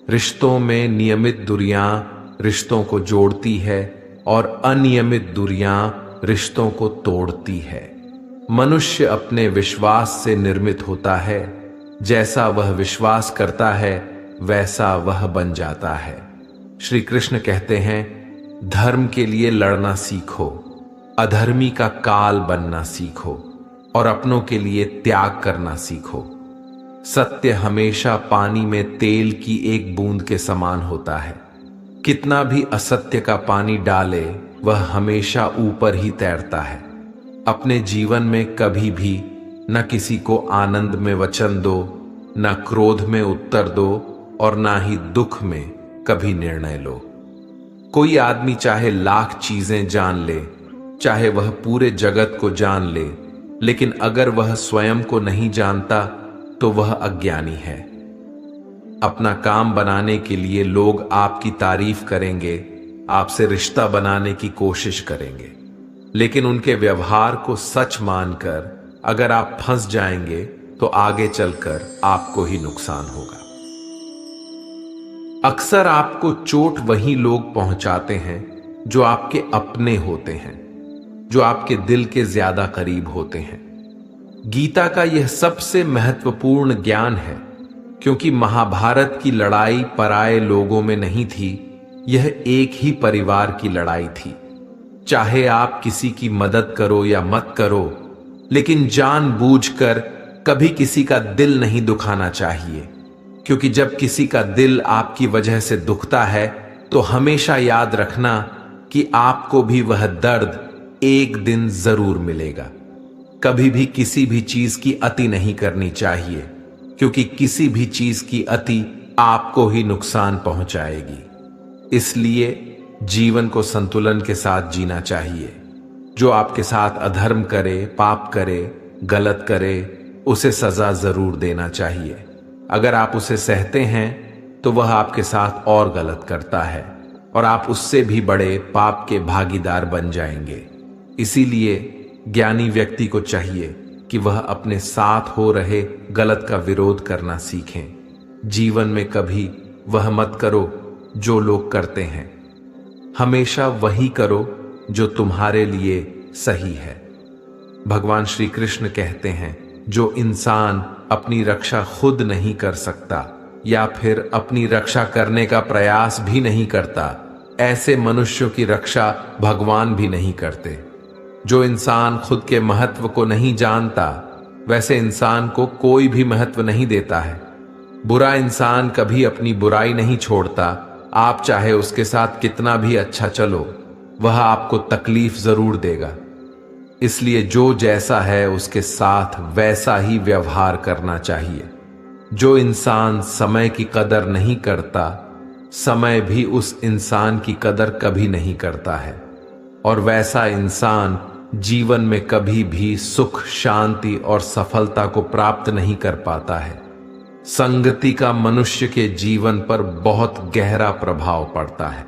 रिश्तों में नियमित दूरियां रिश्तों को जोड़ती है और अनियमित दूरियां रिश्तों को तोड़ती है। मनुष्य अपने विश्वास से निर्मित होता है। जैसा वह विश्वास करता है वैसा वह बन जाता है। श्री कृष्ण कहते हैं, धर्म के लिए लड़ना सीखो, अधर्मी का काल बनना सीखो और अपनों के लिए त्याग करना सीखो। सत्य हमेशा पानी में तेल की एक बूंद के समान होता है। कितना भी असत्य का पानी डाले वह हमेशा ऊपर ही तैरता है। अपने जीवन में कभी भी न किसी को आनंद में वचन दो, न क्रोध में उत्तर दो और ना ही दुख में कभी निर्णय लो। कोई आदमी चाहे लाख चीजें जान ले, चाहे वह पूरे जगत को जान ले, लेकिन अगर वह स्वयं को नहीं जानता तो वह अज्ञानी है। अपना काम बनाने के लिए लोग आपकी तारीफ करेंगे, आपसे रिश्ता बनाने की कोशिश करेंगे, लेकिन उनके व्यवहार को सच मानकर अगर आप फंस जाएंगे तो आगे चलकर आपको ही नुकसान होगा। अक्सर आपको चोट वही लोग पहुंचाते हैं जो आपके अपने होते हैं, जो आपके दिल के ज्यादा करीब होते हैं। गीता का यह सबसे महत्वपूर्ण ज्ञान है, क्योंकि महाभारत की लड़ाई पराये लोगों में नहीं थी, यह एक ही परिवार की लड़ाई थी। चाहे आप किसी की मदद करो या मत करो, लेकिन जानबूझकर कभी किसी का दिल नहीं दुखाना चाहिए, क्योंकि जब किसी का दिल आपकी वजह से दुखता है तो हमेशा याद रखना कि आपको भी वह दर्द एक दिन जरूर मिलेगा। कभी भी किसी भी चीज की अति नहीं करनी चाहिए, क्योंकि किसी भी चीज की अति आपको ही नुकसान पहुंचाएगी। इसलिए जीवन को संतुलन के साथ जीना चाहिए। जो आपके साथ अधर्म करे, पाप करे, गलत करे, उसे सजा जरूर देना चाहिए। अगर आप उसे सहते हैं तो वह आपके साथ और गलत करता है और आप उससे भी बड़े पाप के भागीदार बन जाएंगे। इसीलिए ज्ञानी व्यक्ति को चाहिए कि वह अपने साथ हो रहे गलत का विरोध करना सीखें। जीवन में कभी वह मत करो जो लोग करते हैं, हमेशा वही करो जो तुम्हारे लिए सही है। भगवान श्री कृष्ण कहते हैं, जो इंसान अपनी रक्षा खुद नहीं कर सकता या फिर अपनी रक्षा करने का प्रयास भी नहीं करता, ऐसे मनुष्यों की रक्षा भगवान भी नहीं करते। जो इंसान खुद के महत्व को नहीं जानता, वैसे इंसान को कोई भी महत्व नहीं देता है। बुरा इंसान कभी अपनी बुराई नहीं छोड़ता। आप चाहे उसके साथ कितना भी अच्छा चलो, वह आपको तकलीफ जरूर देगा। इसलिए जो जैसा है उसके साथ वैसा ही व्यवहार करना चाहिए। जो इंसान समय की कदर नहीं करता, समय भी उस इंसान की कदर कभी नहीं करता है, और वैसा इंसान जीवन में कभी भी सुख, शांति और सफलता को प्राप्त नहीं कर पाता है। संगति का मनुष्य के जीवन पर बहुत गहरा प्रभाव पड़ता है।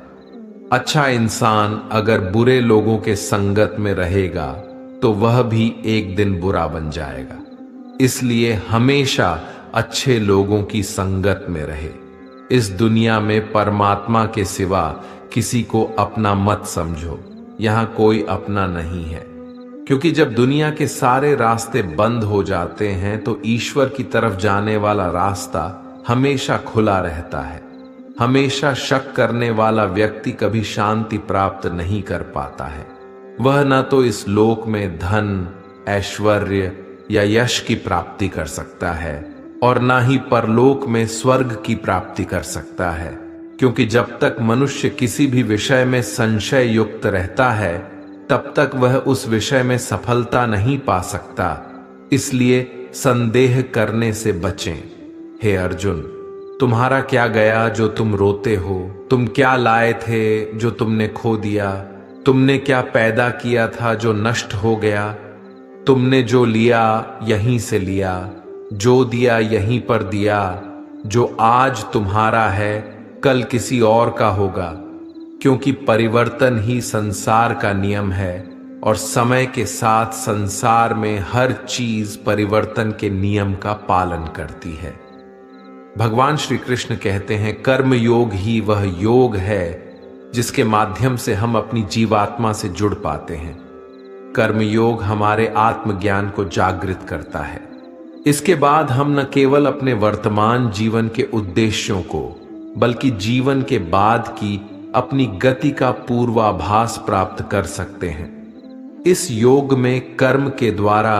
अच्छा इंसान अगर बुरे लोगों के संगत में रहेगा तो वह भी एक दिन बुरा बन जाएगा। इसलिए हमेशा अच्छे लोगों की संगत में रहे। इस दुनिया में परमात्मा के सिवा किसी को अपना मत समझो। यहां कोई अपना नहीं है, क्योंकि जब दुनिया के सारे रास्ते बंद हो जाते हैं तो ईश्वर की तरफ जाने वाला रास्ता हमेशा खुला रहता है। हमेशा शक करने वाला व्यक्ति कभी शांति प्राप्त नहीं कर पाता है। वह न तो इस लोक में धन, ऐश्वर्य या यश की प्राप्ति कर सकता है और ना ही परलोक में स्वर्ग की प्राप्ति कर सकता है, क्योंकि जब तक मनुष्य किसी भी विषय में संशय युक्त रहता है तब तक वह उस विषय में सफलता नहीं पा सकता। इसलिए संदेह करने से बचें। हे अर्जुन, तुम्हारा क्या गया जो तुम रोते हो? तुम क्या लाए थे जो तुमने खो दिया? तुमने क्या पैदा किया था जो नष्ट हो गया? तुमने जो लिया यहीं से लिया, जो दिया यहीं पर दिया। जो आज तुम्हारा है कल किसी और का होगा, क्योंकि परिवर्तन ही संसार का नियम है और समय के साथ संसार में हर चीज परिवर्तन के नियम का पालन करती है। भगवान श्री कृष्ण कहते हैं, कर्म योग ही वह योग है जिसके माध्यम से हम अपनी जीवात्मा से जुड़ पाते हैं। कर्म योग हमारे आत्मज्ञान को जागृत करता है। इसके बाद हम न केवल अपने वर्तमान जीवन के उद्देश्यों को, बल्कि जीवन के बाद की अपनी गति का पूर्वाभास प्राप्त कर सकते हैं। इस योग में कर्म के द्वारा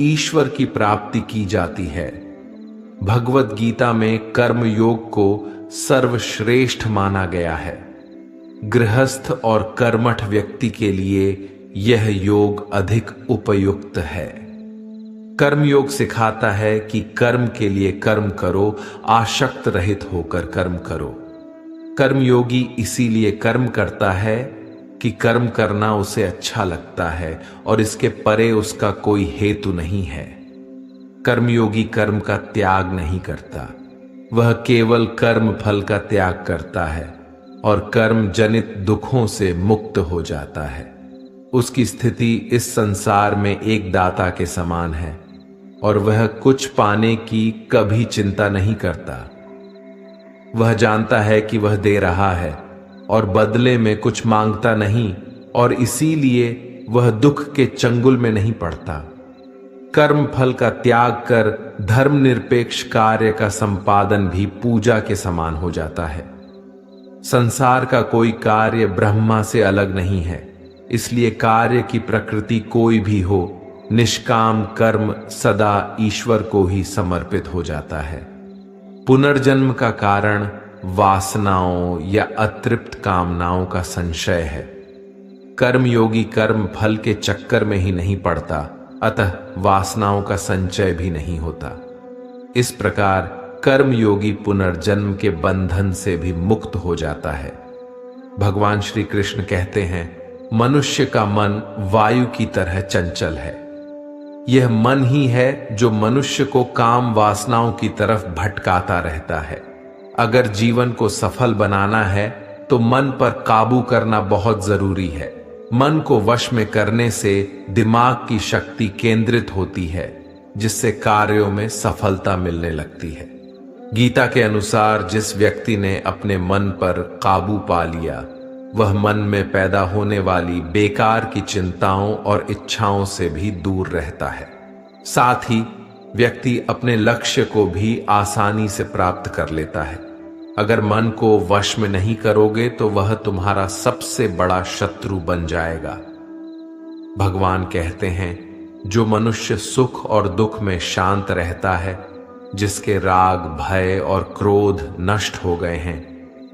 ईश्वर की प्राप्ति की जाती है। भगवत गीता में कर्म योग को सर्वश्रेष्ठ माना गया है। गृहस्थ और कर्मठ व्यक्ति के लिए यह योग अधिक उपयुक्त है। कर्म योग सिखाता है कि कर्म के लिए कर्म करो, आसक्त रहित होकर कर्म करो। कर्मयोगी इसीलिए कर्म करता है कि कर्म करना उसे अच्छा लगता है और इसके परे उसका कोई हेतु नहीं है। कर्मयोगी कर्म का त्याग नहीं करता, वह केवल कर्म फल का त्याग करता है और कर्म जनित दुखों से मुक्त हो जाता है। उसकी स्थिति इस संसार में एक दाता के समान है और वह कुछ पाने की कभी चिंता नहीं करता। वह जानता है कि वह दे रहा है और बदले में कुछ मांगता नहीं, और इसीलिए वह दुख के चंगुल में नहीं पड़ता। कर्म फल का त्याग कर धर्मनिरपेक्ष कार्य का संपादन भी पूजा के समान हो जाता है। संसार का कोई कार्य ब्रह्मा से अलग नहीं है, इसलिए कार्य की प्रकृति कोई भी हो, निष्काम कर्म सदा ईश्वर को ही समर्पित हो जाता है। पुनर्जन्म का कारण वासनाओं या अतृप्त कामनाओं का संशय है। कर्मयोगी कर्म फल के चक्कर में ही नहीं पड़ता, अतः वासनाओं का संचय भी नहीं होता। इस प्रकार कर्मयोगी पुनर्जन्म के बंधन से भी मुक्त हो जाता है। भगवान श्री कृष्ण कहते हैं, मनुष्य का मन वायु की तरह चंचल है। यह मन ही है जो मनुष्य को काम वासनाओं की तरफ भटकाता रहता है। अगर जीवन को सफल बनाना है तो मन पर काबू करना बहुत जरूरी है। मन को वश में करने से दिमाग की शक्ति केंद्रित होती है, जिससे कार्यों में सफलता मिलने लगती है। गीता के अनुसार जिस व्यक्ति ने अपने मन पर काबू पा लिया, वह मन में पैदा होने वाली बेकार की चिंताओं और इच्छाओं से भी दूर रहता है। साथ ही व्यक्ति अपने लक्ष्य को भी आसानी से प्राप्त कर लेता है। अगर मन को वश में नहीं करोगे तो वह तुम्हारा सबसे बड़ा शत्रु बन जाएगा। भगवान कहते हैं, जो मनुष्य सुख और दुख में शांत रहता है, जिसके राग, भय और क्रोध नष्ट हो गए हैं,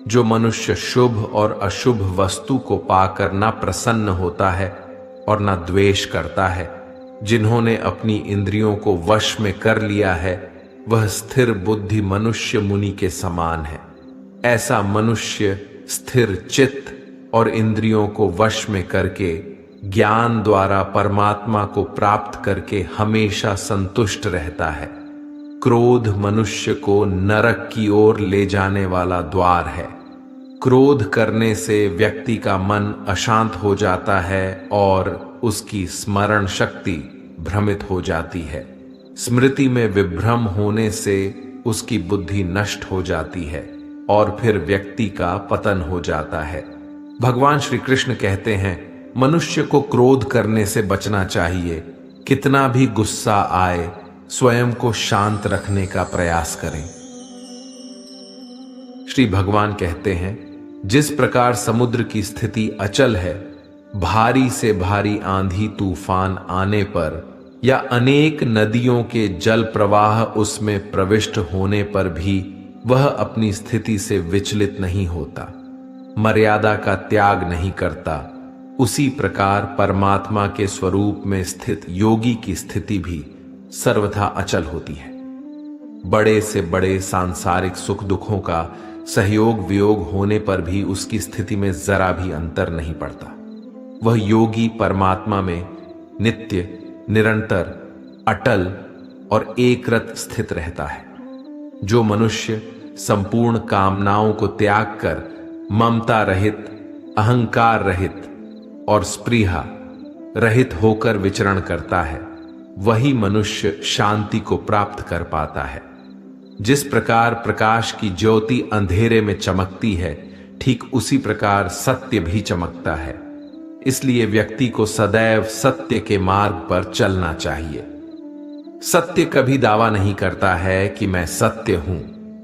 जो मनुष्य शुभ और अशुभ वस्तु को पाकर न प्रसन्न होता है और न द्वेष करता है, जिन्होंने अपनी इंद्रियों को वश में कर लिया है, वह स्थिर बुद्धि मनुष्य मुनि के समान है। ऐसा मनुष्य स्थिर चित्त और इंद्रियों को वश में करके ज्ञान द्वारा परमात्मा को प्राप्त करके हमेशा संतुष्ट रहता है। क्रोध मनुष्य को नरक की ओर ले जाने वाला द्वार है। क्रोध करने से व्यक्ति का मन अशांत हो जाता है और उसकी स्मरण शक्ति भ्रमित हो जाती है। स्मृति में विभ्रम होने से उसकी बुद्धि नष्ट हो जाती है और फिर व्यक्ति का पतन हो जाता है। भगवान श्री कृष्ण कहते हैं, मनुष्य को क्रोध करने से बचना चाहिए। कितना भी गुस्सा आए, स्वयं को शांत रखने का प्रयास करें। श्री भगवान कहते हैं, जिस प्रकार समुद्र की स्थिति अचल है, भारी से भारी आंधी तूफान आने पर या अनेक नदियों के जल प्रवाह उसमें प्रविष्ट होने पर भी वह अपनी स्थिति से विचलित नहीं होता, मर्यादा का त्याग नहीं करता, उसी प्रकार परमात्मा के स्वरूप में स्थित योगी की स्थिति भी सर्वथा अचल होती है। बड़े से बड़े सांसारिक सुख दुखों का सहयोग वियोग होने पर भी उसकी स्थिति में जरा भी अंतर नहीं पड़ता। वह योगी परमात्मा में नित्य, निरंतर, अटल और एकरत स्थित रहता है। जो मनुष्य संपूर्ण कामनाओं को त्याग कर ममता रहित, अहंकार रहित और स्पृहा रहित होकर विचरण करता है, वही मनुष्य शांति को प्राप्त कर पाता है। जिस प्रकार प्रकाश की ज्योति अंधेरे में चमकती है, ठीक उसी प्रकार सत्य भी चमकता है। इसलिए व्यक्ति को सदैव सत्य के मार्ग पर चलना चाहिए। सत्य कभी दावा नहीं करता है कि मैं सत्य हूं,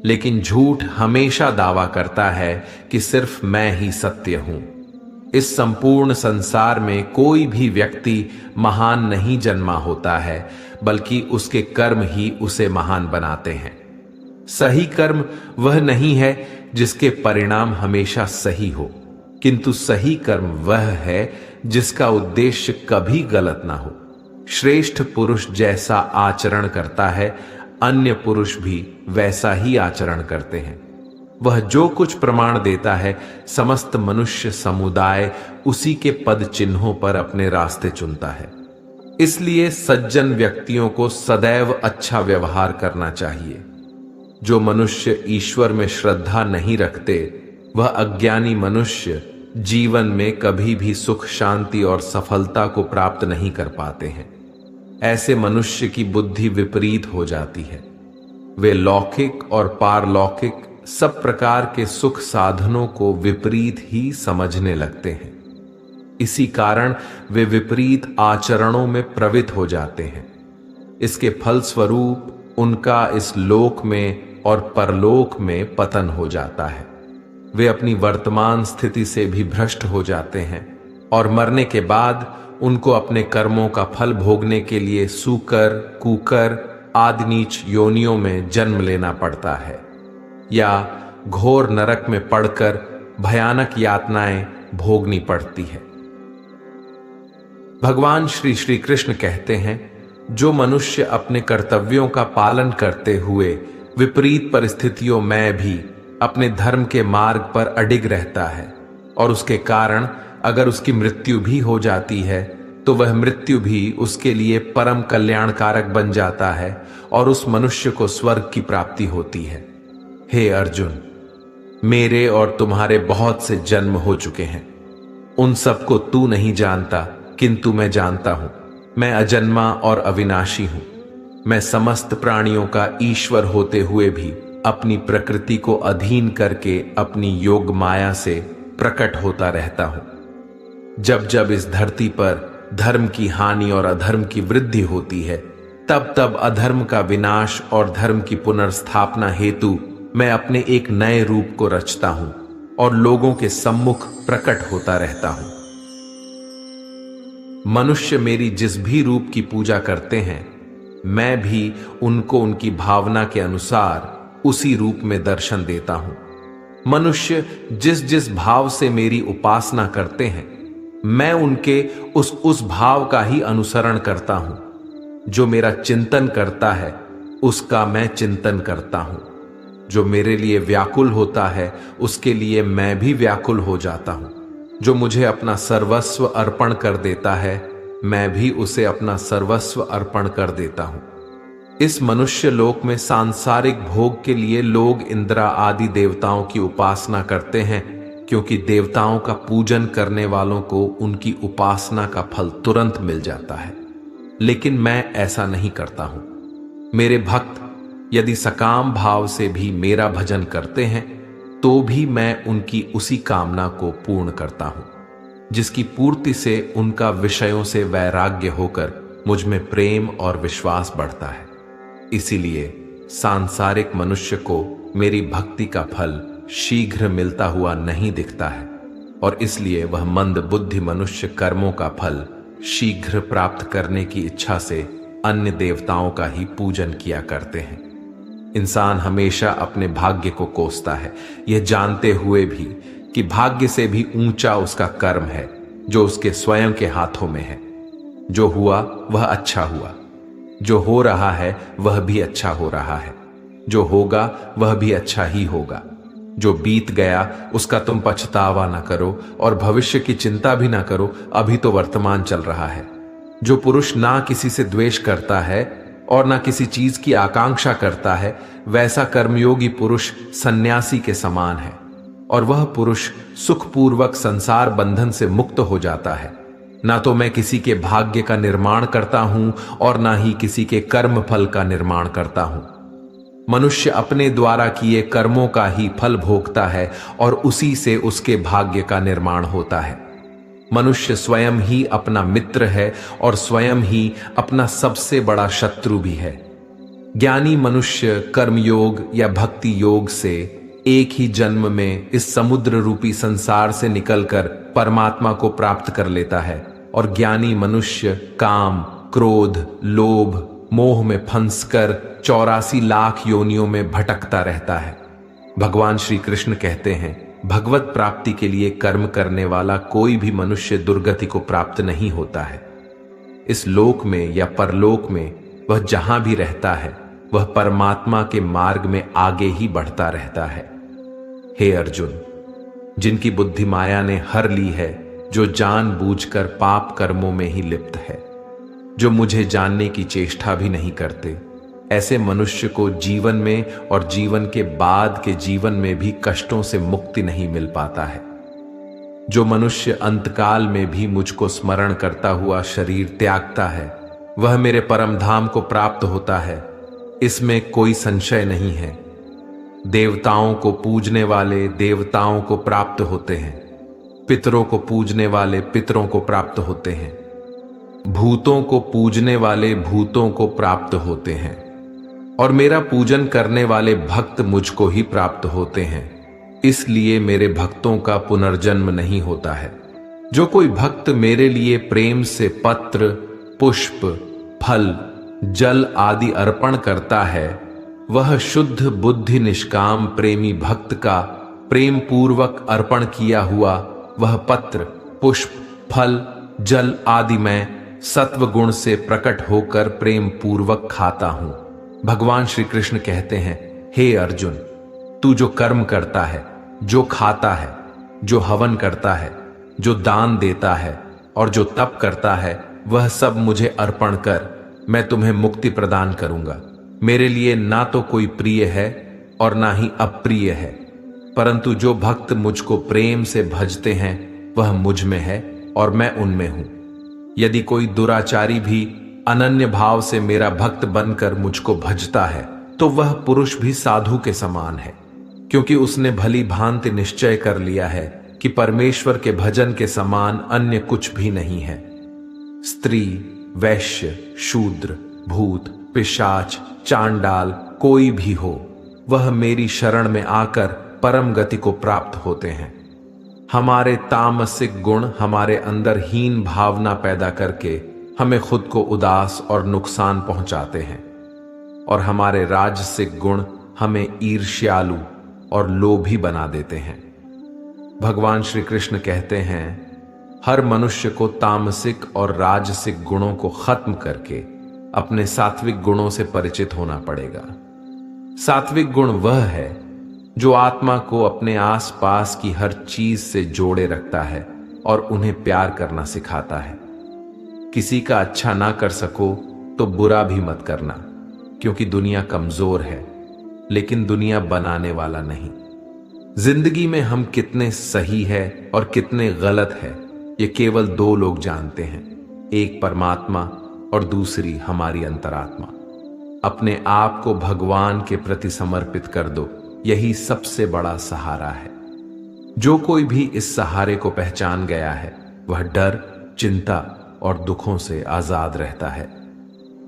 लेकिन झूठ हमेशा दावा करता है कि सिर्फ मैं ही सत्य हूं। इस संपूर्ण संसार में कोई भी व्यक्ति महान नहीं जन्मा होता है, बल्कि उसके कर्म ही उसे महान बनाते हैं। सही कर्म वह नहीं है जिसके परिणाम हमेशा सही हो, किंतु सही कर्म वह है जिसका उद्देश्य कभी गलत ना हो। श्रेष्ठ पुरुष जैसा आचरण करता है, अन्य पुरुष भी वैसा ही आचरण करते हैं। वह जो कुछ प्रमाण देता है, समस्त मनुष्य समुदाय उसी के पद चिन्हों पर अपने रास्ते चुनता है। इसलिए सज्जन व्यक्तियों को सदैव अच्छा व्यवहार करना चाहिए। जो मनुष्य ईश्वर में श्रद्धा नहीं रखते, वह अज्ञानी मनुष्य जीवन में कभी भी सुख, शांति और सफलता को प्राप्त नहीं कर पाते हैं। ऐसे मनुष्य की बुद्धि विपरीत हो जाती है। वे लौकिक और पारलौकिक सब प्रकार के सुख साधनों को विपरीत ही समझने लगते हैं। इसी कारण वे विपरीत आचरणों में प्रवृत्त हो जाते हैं। इसके फलस्वरूप उनका इस लोक में और परलोक में पतन हो जाता है। वे अपनी वर्तमान स्थिति से भी भ्रष्ट हो जाते हैं और मरने के बाद उनको अपने कर्मों का फल भोगने के लिए सूकर, कुकर आदि नीच योनियों में जन्म लेना पड़ता है या घोर नरक में पड़कर भयानक यातनाएं भोगनी पड़ती है। भगवान श्री कृष्ण कहते हैं, जो मनुष्य अपने कर्तव्यों का पालन करते हुए विपरीत परिस्थितियों में भी अपने धर्म के मार्ग पर अडिग रहता है और उसके कारण अगर उसकी मृत्यु भी हो जाती है, तो वह मृत्यु भी उसके लिए परम कल्याणकारक बन जाता है और उस मनुष्य को स्वर्ग की प्राप्ति होती है। हे अर्जुन, मेरे और तुम्हारे बहुत से जन्म हो चुके हैं। उन सबको तू नहीं जानता, किंतु मैं जानता हूं। मैं अजन्मा और अविनाशी हूं। मैं समस्त प्राणियों का ईश्वर होते हुए भी अपनी प्रकृति को अधीन करके अपनी योग माया से प्रकट होता रहता हूं। जब जब इस धरती पर धर्म की हानि और अधर्म की वृद्धि होती है, तब तब अधर्म का विनाश और धर्म की पुनर्स्थापना हेतु मैं अपने एक नए रूप को रचता हूं और लोगों के सम्मुख प्रकट होता रहता हूं। मनुष्य मेरी जिस भी रूप की पूजा करते हैं, मैं भी उनको उनकी भावना के अनुसार उसी रूप में दर्शन देता हूं। मनुष्य जिस जिस भाव से मेरी उपासना करते हैं, मैं उनके उस भाव का ही अनुसरण करता हूं। जो मेरा चिंतन करता है उसका मैं चिंतन करता हूं। जो मेरे लिए व्याकुल होता है उसके लिए मैं भी व्याकुल हो जाता हूं। जो मुझे अपना सर्वस्व अर्पण कर देता है, मैं भी उसे अपना सर्वस्व अर्पण कर देता हूं। इस मनुष्य लोक में सांसारिक भोग के लिए लोग इंद्रा आदि देवताओं की उपासना करते हैं, क्योंकि देवताओं का पूजन करने वालों को उनकी उपासना का फल तुरंत मिल जाता है। लेकिन मैं ऐसा नहीं करता हूं। मेरे भक्त यदि सकाम भाव से भी मेरा भजन करते हैं, तो भी मैं उनकी उसी कामना को पूर्ण करता हूं, जिसकी पूर्ति से उनका विषयों से वैराग्य होकर मुझ में प्रेम और विश्वास बढ़ता है। इसीलिए सांसारिक मनुष्य को मेरी भक्ति का फल शीघ्र मिलता हुआ नहीं दिखता है, और इसलिए वह मंद बुद्धि मनुष्य कर्मों का फल शीघ्र प्राप्त करने की इच्छा से अन्य देवताओं का ही पूजन किया करते हैं। इंसान हमेशा अपने भाग्य को कोसता है, यह जानते हुए भी कि भाग्य से भी ऊंचा उसका कर्म है जो उसके स्वयं के हाथों में है। जो हुआ वह अच्छा हुआ, जो हो रहा है वह भी अच्छा हो रहा है, जो होगा वह भी अच्छा ही होगा। जो बीत गया उसका तुम पछतावा ना करो और भविष्य की चिंता भी ना करो, अभी तो वर्तमान चल रहा है। जो पुरुष ना किसी से द्वेष करता है और ना किसी चीज की आकांक्षा करता है, वैसा कर्मयोगी पुरुष सन्यासी के समान है, और वह पुरुष सुखपूर्वक संसार बंधन से मुक्त हो जाता है। ना तो मैं किसी के भाग्य का निर्माण करता हूं और ना ही किसी के कर्म फल का निर्माण करता हूं। मनुष्य अपने द्वारा किए कर्मों का ही फल भोगता है और उसी से उसके भाग्य का निर्माण होता है। मनुष्य स्वयं ही अपना मित्र है और स्वयं ही अपना सबसे बड़ा शत्रु भी है। ज्ञानी मनुष्य कर्मयोग या भक्ति योग से एक ही जन्म में इस समुद्र रूपी संसार से निकलकर परमात्मा को प्राप्त कर लेता है, और ज्ञानी मनुष्य काम, क्रोध, लोभ, मोह में फंसकर 84 लाख योनियों में भटकता रहता है। भगवान श्री कृष्ण कहते हैं, भगवत प्राप्ति के लिए कर्म करने वाला कोई भी मनुष्य दुर्गति को प्राप्त नहीं होता है। इस लोक में या परलोक में वह जहां भी रहता है, वह परमात्मा के मार्ग में आगे ही बढ़ता रहता है। हे अर्जुन, जिनकी बुद्धि माया ने हर ली है, जो जानबूझकर पाप कर्मों में ही लिप्त है, जो मुझे जानने की चेष्टा भी नहीं करते, ऐसे मनुष्य को जीवन में और जीवन के बाद के जीवन में भी कष्टों से मुक्ति नहीं मिल पाता है। जो मनुष्य अंतकाल में भी मुझको स्मरण करता हुआ शरीर त्यागता है, वह मेरे परम धाम को प्राप्त होता है, इसमें कोई संशय नहीं है। देवताओं को पूजने वाले देवताओं को प्राप्त होते हैं, पितरों को पूजने वाले पितरों को प्राप्त होते हैं, भूतों को पूजने वाले भूतों को प्राप्त होते हैं, और मेरा पूजन करने वाले भक्त मुझको ही प्राप्त होते हैं। इसलिए मेरे भक्तों का पुनर्जन्म नहीं होता है। जो कोई भक्त मेरे लिए प्रेम से पत्र, पुष्प, फल, जल आदि अर्पण करता है, वह शुद्ध बुद्धि निष्काम प्रेमी भक्त का प्रेम पूर्वक अर्पण किया हुआ वह पत्र, पुष्प, फल, जल आदि मैं सत्व गुण से प्रकट होकर प्रेम पूर्वक खाता हूं। भगवान श्री कृष्ण कहते हैं, हे अर्जुन, तू जो कर्म करता है, जो खाता है, जो हवन करता है, जो दान देता है और जो तप करता है, वह सब मुझे अर्पण कर, मैं तुम्हें मुक्ति प्रदान करूंगा। मेरे लिए ना तो कोई प्रिय है और ना ही अप्रिय है, परंतु जो भक्त मुझको प्रेम से भजते हैं वह मुझ में है और मैं उनमें हूं। यदि कोई दुराचारी भी अनन्य भाव से मेरा भक्त बनकर मुझको भजता है, तो वह पुरुष भी साधु के समान है, क्योंकि उसने भली भांति निश्चय कर लिया है कि परमेश्वर के भजन के समान अन्य कुछ भी नहीं है। स्त्री, वैश्य, शूद्र, भूत, पिशाच, चांडाल कोई भी हो, वह मेरी शरण में आकर परम गति को प्राप्त होते हैं। हमारे तामसिक गुण हमारे अंदर हीन भावना पैदा करके हमें खुद को उदास और नुकसान पहुंचाते हैं, और हमारे राजसिक गुण हमें ईर्ष्यालु और लोभी बना देते हैं। भगवान श्री कृष्ण कहते हैं, हर मनुष्य को तामसिक और राजसिक गुणों को खत्म करके अपने सात्विक गुणों से परिचित होना पड़ेगा। सात्विक गुण वह है जो आत्मा को अपने आसपास की हर चीज से जोड़े रखता है और उन्हें प्यार करना सिखाता है। किसी का अच्छा ना कर सको तो बुरा भी मत करना, क्योंकि दुनिया कमजोर है, लेकिन दुनिया बनाने वाला नहीं। जिंदगी में हम कितने सही है और कितने गलत है, ये केवल दो लोग जानते हैं, एक परमात्मा और दूसरी हमारी अंतरात्मा। अपने आप को भगवान के प्रति समर्पित कर दो, यही सबसे बड़ा सहारा है। जो कोई भी इस सहारे को पहचान गया है, वह डर, चिंता और दुखों से आजाद रहता है।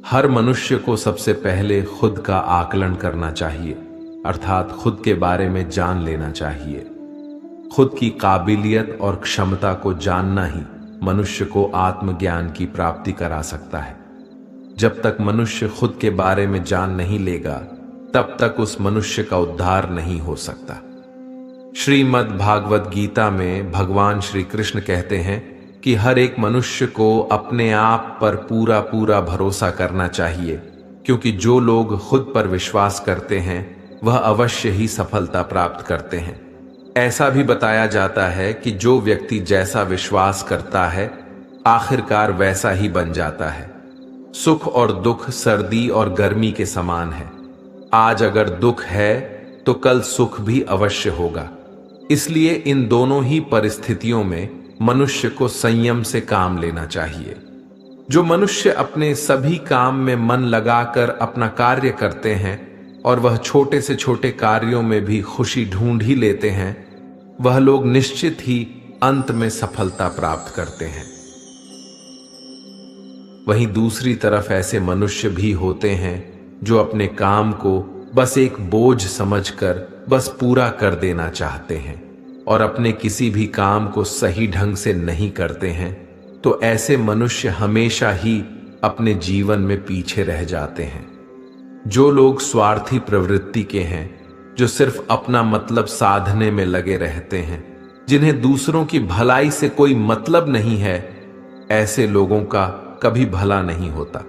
हर मनुष्य को सबसे पहले खुद का आकलन करना चाहिए, अर्थात खुद के बारे में जान लेना चाहिए। खुद की काबिलियत और क्षमता को जानना ही मनुष्य को आत्मज्ञान की प्राप्ति करा सकता है। जब तक मनुष्य खुद के बारे में जान नहीं लेगा, तब तक उस मनुष्य का उद्धार नहीं हो सकता। श्रीमद् भागवत गीता में भगवान श्री कृष्ण कहते हैं कि हर एक मनुष्य को अपने आप पर पूरा पूरा भरोसा करना चाहिए, क्योंकि जो लोग खुद पर विश्वास करते हैं वह अवश्य ही सफलता प्राप्त करते हैं। ऐसा भी बताया जाता है कि जो व्यक्ति जैसा विश्वास करता है, आखिरकार वैसा ही बन जाता है। सुख और दुख सर्दी और गर्मी के समान है। आज अगर दुख है तो कल सुख भी अवश्य होगा। इसलिए इन दोनों ही परिस्थितियों में मनुष्य को संयम से काम लेना चाहिए। जो मनुष्य अपने सभी काम में मन लगाकर अपना कार्य करते हैं और वह छोटे से छोटे कार्यों में भी खुशी ढूंढ ही लेते हैं, वह लोग निश्चित ही अंत में सफलता प्राप्त करते हैं। वहीं दूसरी तरफ ऐसे मनुष्य भी होते हैं जो अपने काम को बस एक बोझ समझकर बस पूरा कर देना चाहते हैं और अपने किसी भी काम को सही ढंग से नहीं करते हैं। तो ऐसे मनुष्य हमेशा ही अपने जीवन में पीछे रह जाते हैं। जो लोग स्वार्थी प्रवृत्ति के हैं, जो सिर्फ अपना मतलब साधने में लगे रहते हैं, जिन्हें दूसरों की भलाई से कोई मतलब नहीं है, ऐसे लोगों का कभी भला नहीं होता।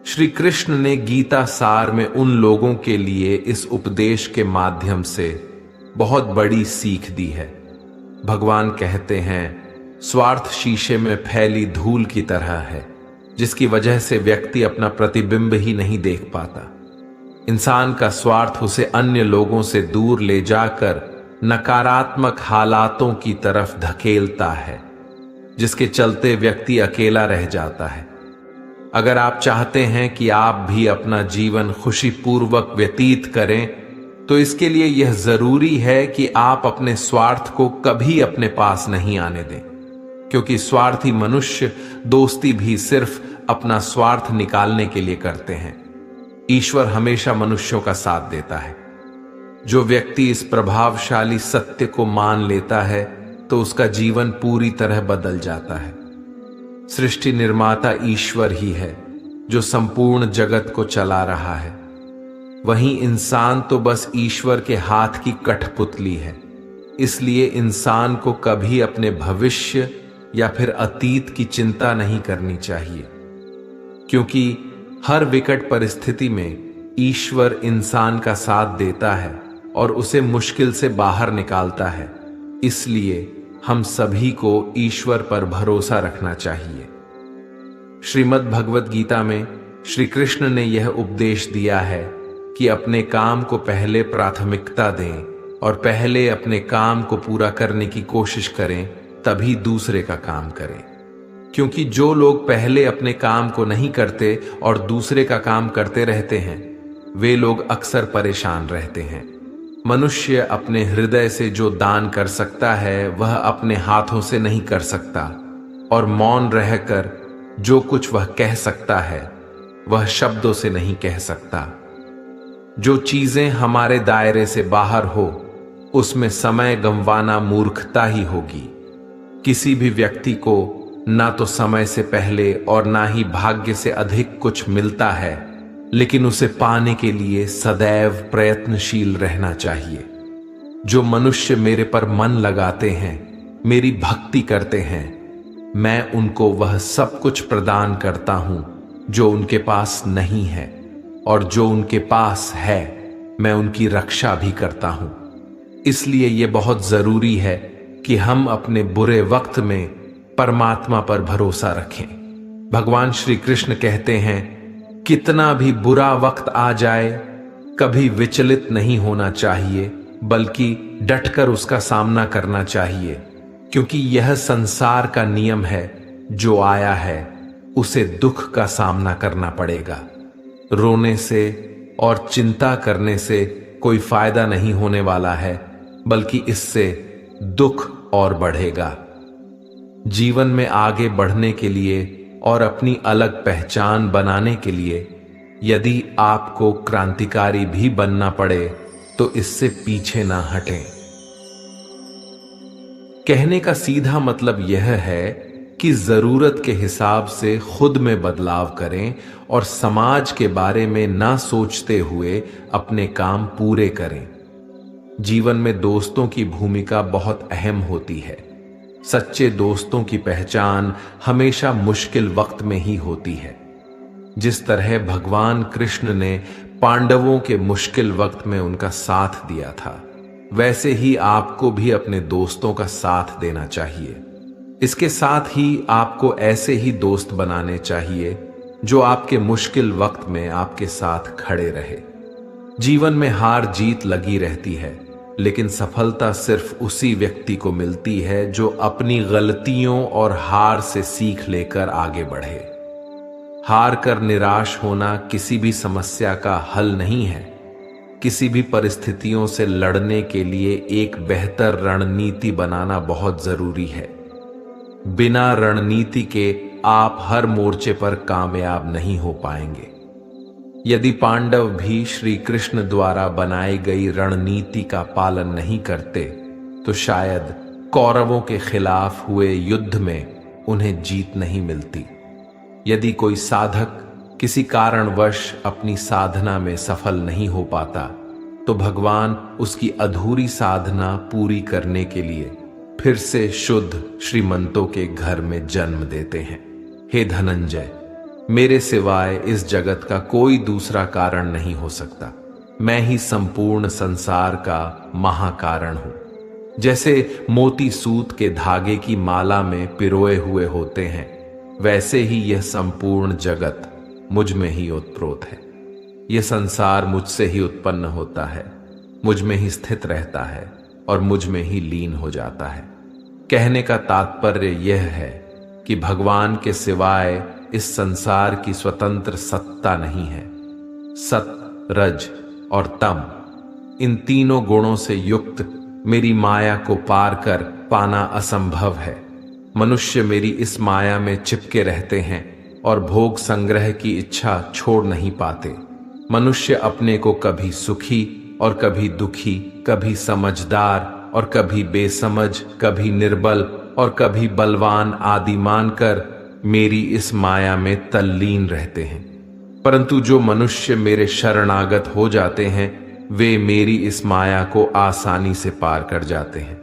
श्री कृष्ण ने गीता सार में उन लोगों के लिए इस उपदेश के माध्यम से बहुत बड़ी सीख दी है। भगवान कहते हैं, स्वार्थ शीशे में फैली धूल की तरह है, जिसकी वजह से व्यक्ति अपना प्रतिबिंब ही नहीं देख पाता। इंसान का स्वार्थ उसे अन्य लोगों से दूर ले जाकर नकारात्मक हालातों की तरफ धकेलता है, जिसके चलते व्यक्ति अकेला रह जाता है। अगर आप चाहते हैं कि आप भी अपना जीवन खुशीपूर्वक व्यतीत करें, तो इसके लिए यह जरूरी है कि आप अपने स्वार्थ को कभी अपने पास नहीं आने दें, क्योंकि स्वार्थी मनुष्य दोस्ती भी सिर्फ अपना स्वार्थ निकालने के लिए करते हैं। ईश्वर हमेशा मनुष्यों का साथ देता है। जो व्यक्ति इस प्रभावशाली सत्य को मान लेता है, तो उसका जीवन पूरी तरह बदल जाता है। सृष्टि निर्माता ईश्वर ही है जो संपूर्ण जगत को चला रहा है। वहीं इंसान तो बस ईश्वर के हाथ की कठपुतली है। इसलिए इंसान को कभी अपने भविष्य या फिर अतीत की चिंता नहीं करनी चाहिए, क्योंकि हर विकट परिस्थिति में ईश्वर इंसान का साथ देता है और उसे मुश्किल से बाहर निकालता है। इसलिए हम सभी को ईश्वर पर भरोसा रखना चाहिए। श्रीमद् भगवत गीता में श्री कृष्ण ने यह उपदेश दिया है कि अपने काम को पहले प्राथमिकता दें और पहले अपने काम को पूरा करने की कोशिश करें, तभी दूसरे का काम करें। क्योंकि जो लोग पहले अपने काम को नहीं करते और दूसरे का काम करते रहते हैं, वे लोग अक्सर परेशान रहते हैं। मनुष्य अपने हृदय से जो दान कर सकता है, वह अपने हाथों से नहीं कर सकता, और मौन रहकर जो कुछ वह कह सकता है, वह शब्दों से नहीं कह सकता। जो चीजें हमारे दायरे से बाहर हो उसमें समय गंवाना मूर्खता ही होगी। किसी भी व्यक्ति को ना तो समय से पहले और ना ही भाग्य से अधिक कुछ मिलता है, लेकिन उसे पाने के लिए सदैव प्रयत्नशील रहना चाहिए। जो मनुष्य मेरे पर मन लगाते हैं, मेरी भक्ति करते हैं, मैं उनको वह सब कुछ प्रदान करता हूं जो उनके पास नहीं है, और जो उनके पास है मैं उनकी रक्षा भी करता हूं। इसलिए यह बहुत जरूरी है कि हम अपने बुरे वक्त में परमात्मा पर भरोसा रखें। भगवान श्री कृष्ण कहते हैं, कितना भी बुरा वक्त आ जाए कभी विचलित नहीं होना चाहिए, बल्कि डटकर उसका सामना करना चाहिए, क्योंकि यह संसार का नियम है। जो आया है उसे दुख का सामना करना पड़ेगा। रोने से और चिंता करने से कोई फायदा नहीं होने वाला है, बल्कि इससे दुख और बढ़ेगा। जीवन में आगे बढ़ने के लिए और अपनी अलग पहचान बनाने के लिए यदि आपको क्रांतिकारी भी बनना पड़े तो इससे पीछे ना हटें। कहने का सीधा मतलब यह है कि जरूरत के हिसाब से खुद में बदलाव करें और समाज के बारे में ना सोचते हुए अपने काम पूरे करें। जीवन में दोस्तों की भूमिका बहुत अहम होती है। सच्चे दोस्तों की पहचान हमेशा मुश्किल वक्त में ही होती है। जिस तरह भगवान कृष्ण ने पांडवों के मुश्किल वक्त में उनका साथ दिया था, वैसे ही आपको भी अपने दोस्तों का साथ देना चाहिए। इसके साथ ही आपको ऐसे ही दोस्त बनाने चाहिए जो आपके मुश्किल वक्त में आपके साथ खड़े रहे। जीवन में हार जीत लगी रहती है, लेकिन सफलता सिर्फ उसी व्यक्ति को मिलती है जो अपनी गलतियों और हार से सीख लेकर आगे बढ़े। हार कर निराश होना किसी भी समस्या का हल नहीं है। किसी भी परिस्थितियों से लड़ने के लिए एक बेहतर रणनीति बनाना बहुत जरूरी है। बिना रणनीति के आप हर मोर्चे पर कामयाब नहीं हो पाएंगे। यदि पांडव भी श्री कृष्ण द्वारा बनाई गई रणनीति का पालन नहीं करते तो शायद कौरवों के खिलाफ हुए युद्ध में उन्हें जीत नहीं मिलती। यदि कोई साधक किसी कारणवश अपनी साधना में सफल नहीं हो पाता तो भगवान उसकी अधूरी साधना पूरी करने के लिए फिर से शुद्ध श्रीमंतों के घर में जन्म देते हैं। हे धनंजय, मेरे सिवाय इस जगत का कोई दूसरा कारण नहीं हो सकता। मैं ही संपूर्ण संसार का महाकारण हूं। जैसे मोती सूत के धागे की माला में पिरोए हुए होते हैं, वैसे ही यह संपूर्ण जगत मुझ में ही ओतप्रोत है। यह संसार मुझसे ही उत्पन्न होता है, मुझ में ही स्थित रहता है और मुझ में ही लीन हो जाता है। कहने का तात्पर्य यह है कि भगवान के सिवाय इस संसार की स्वतंत्र सत्ता नहीं है। सत, रज और तम, इन तीनों गुणों से युक्त मेरी माया को पार कर पाना असंभव है। मनुष्य मेरी इस माया में चिपके रहते हैं और भोग संग्रह की इच्छा छोड़ नहीं पाते। मनुष्य अपने को कभी सुखी और कभी दुखी, कभी समझदार और कभी बेसमझ, कभी निर्बल और कभी बलवान आदि मानकर मेरी इस माया में तल्लीन रहते हैं। परंतु जो मनुष्य मेरे शरणागत हो जाते हैं वे मेरी इस माया को आसानी से पार कर जाते हैं,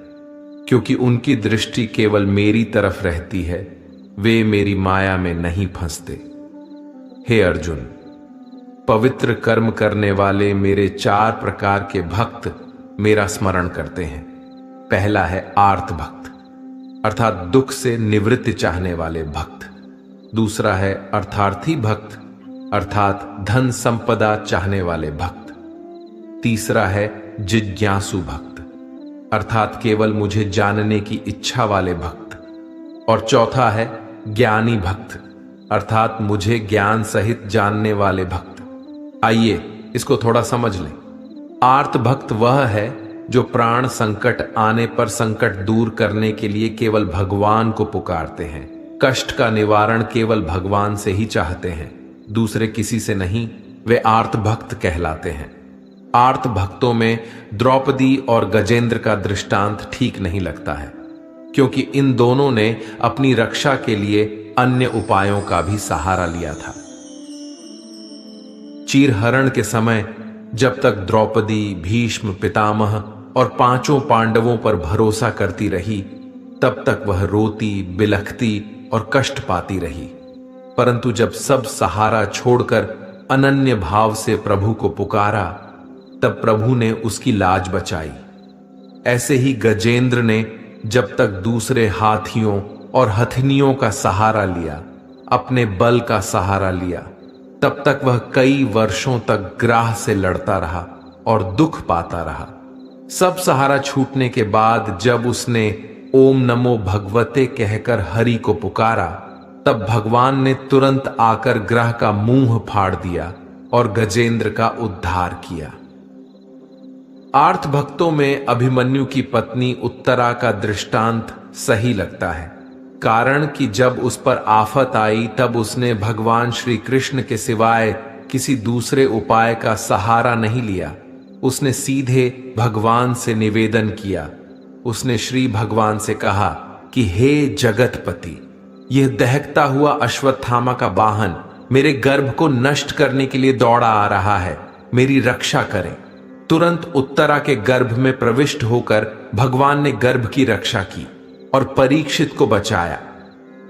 क्योंकि उनकी दृष्टि केवल मेरी तरफ रहती है। वे मेरी माया में नहीं फंसते। हे अर्जुन, पवित्र कर्म करने वाले मेरे 4 प्रकार के भक्त मेरा स्मरण करते हैं। पहला है आर्त भक्त, अर्थात दुख से निवृत्ति चाहने वाले भक्त। दूसरा है अर्थार्थी भक्त, अर्थात धन संपदा चाहने वाले भक्त। तीसरा है जिज्ञासु भक्त, अर्थात केवल मुझे जानने की इच्छा वाले भक्त। और चौथा है ज्ञानी भक्त, अर्थात मुझे ज्ञान सहित जानने वाले भक्त। आइए इसको थोड़ा समझ लें। आर्त भक्त वह है जो प्राण संकट आने पर संकट दूर करने के लिए केवल भगवान को पुकारते हैं, कष्ट का निवारण केवल भगवान से ही चाहते हैं। दूसरे किसी से नहीं, वे आर्त भक्त कहलाते हैं। आर्त भक्तों में द्रौपदी और गजेंद्र का दृष्टांत ठीक नहीं लगता है, क्योंकि इन दोनों ने अपनी रक्षा के लिए अन्य उपायों का भी सहारा लिया था। चीरहरण के समय जब तक द्रौपदी, भीष्म, पितामह और पांचों पांडवों पर भरोसा करती रही, तब तक वह रोती, बिलखती और कष्ट पाती रही। परंतु जब सब सहारा छोड़कर अनन्य भाव से प्रभु को पुकारा, तब प्रभु ने उसकी लाज बचाई। ऐसे ही गजेंद्र ने जब तक दूसरे हाथियों और हथिनियों का सहारा लिया, अपने बल का सहारा लिया, तब तक वह कई वर्षों तक ग्राह से लड़ता रहा और दुख पाता रहा। सब सहारा छूटने के बाद जब उसने ओम नमो भगवते कहकर हरि को पुकारा, तब भगवान ने तुरंत आकर ग्रह का मुंह फाड़ दिया और गजेंद्र का उद्धार किया। आर्त भक्तों में अभिमन्यु की पत्नी उत्तरा का दृष्टांत सही लगता है, कारण कि जब उस पर आफत आई तब उसने भगवान श्री कृष्ण के सिवाय किसी दूसरे उपाय का सहारा नहीं लिया। उसने सीधे भगवान से निवेदन किया। उसने श्री भगवान से कहा कि हे जगतपति, यह दहकता हुआ अश्वत्थामा का वाहन मेरे गर्भ को नष्ट करने के लिए दौड़ा आ रहा है, मेरी रक्षा करें। तुरंत उत्तरा के गर्भ में प्रविष्ट होकर भगवान ने गर्भ की रक्षा की और परीक्षित को बचाया।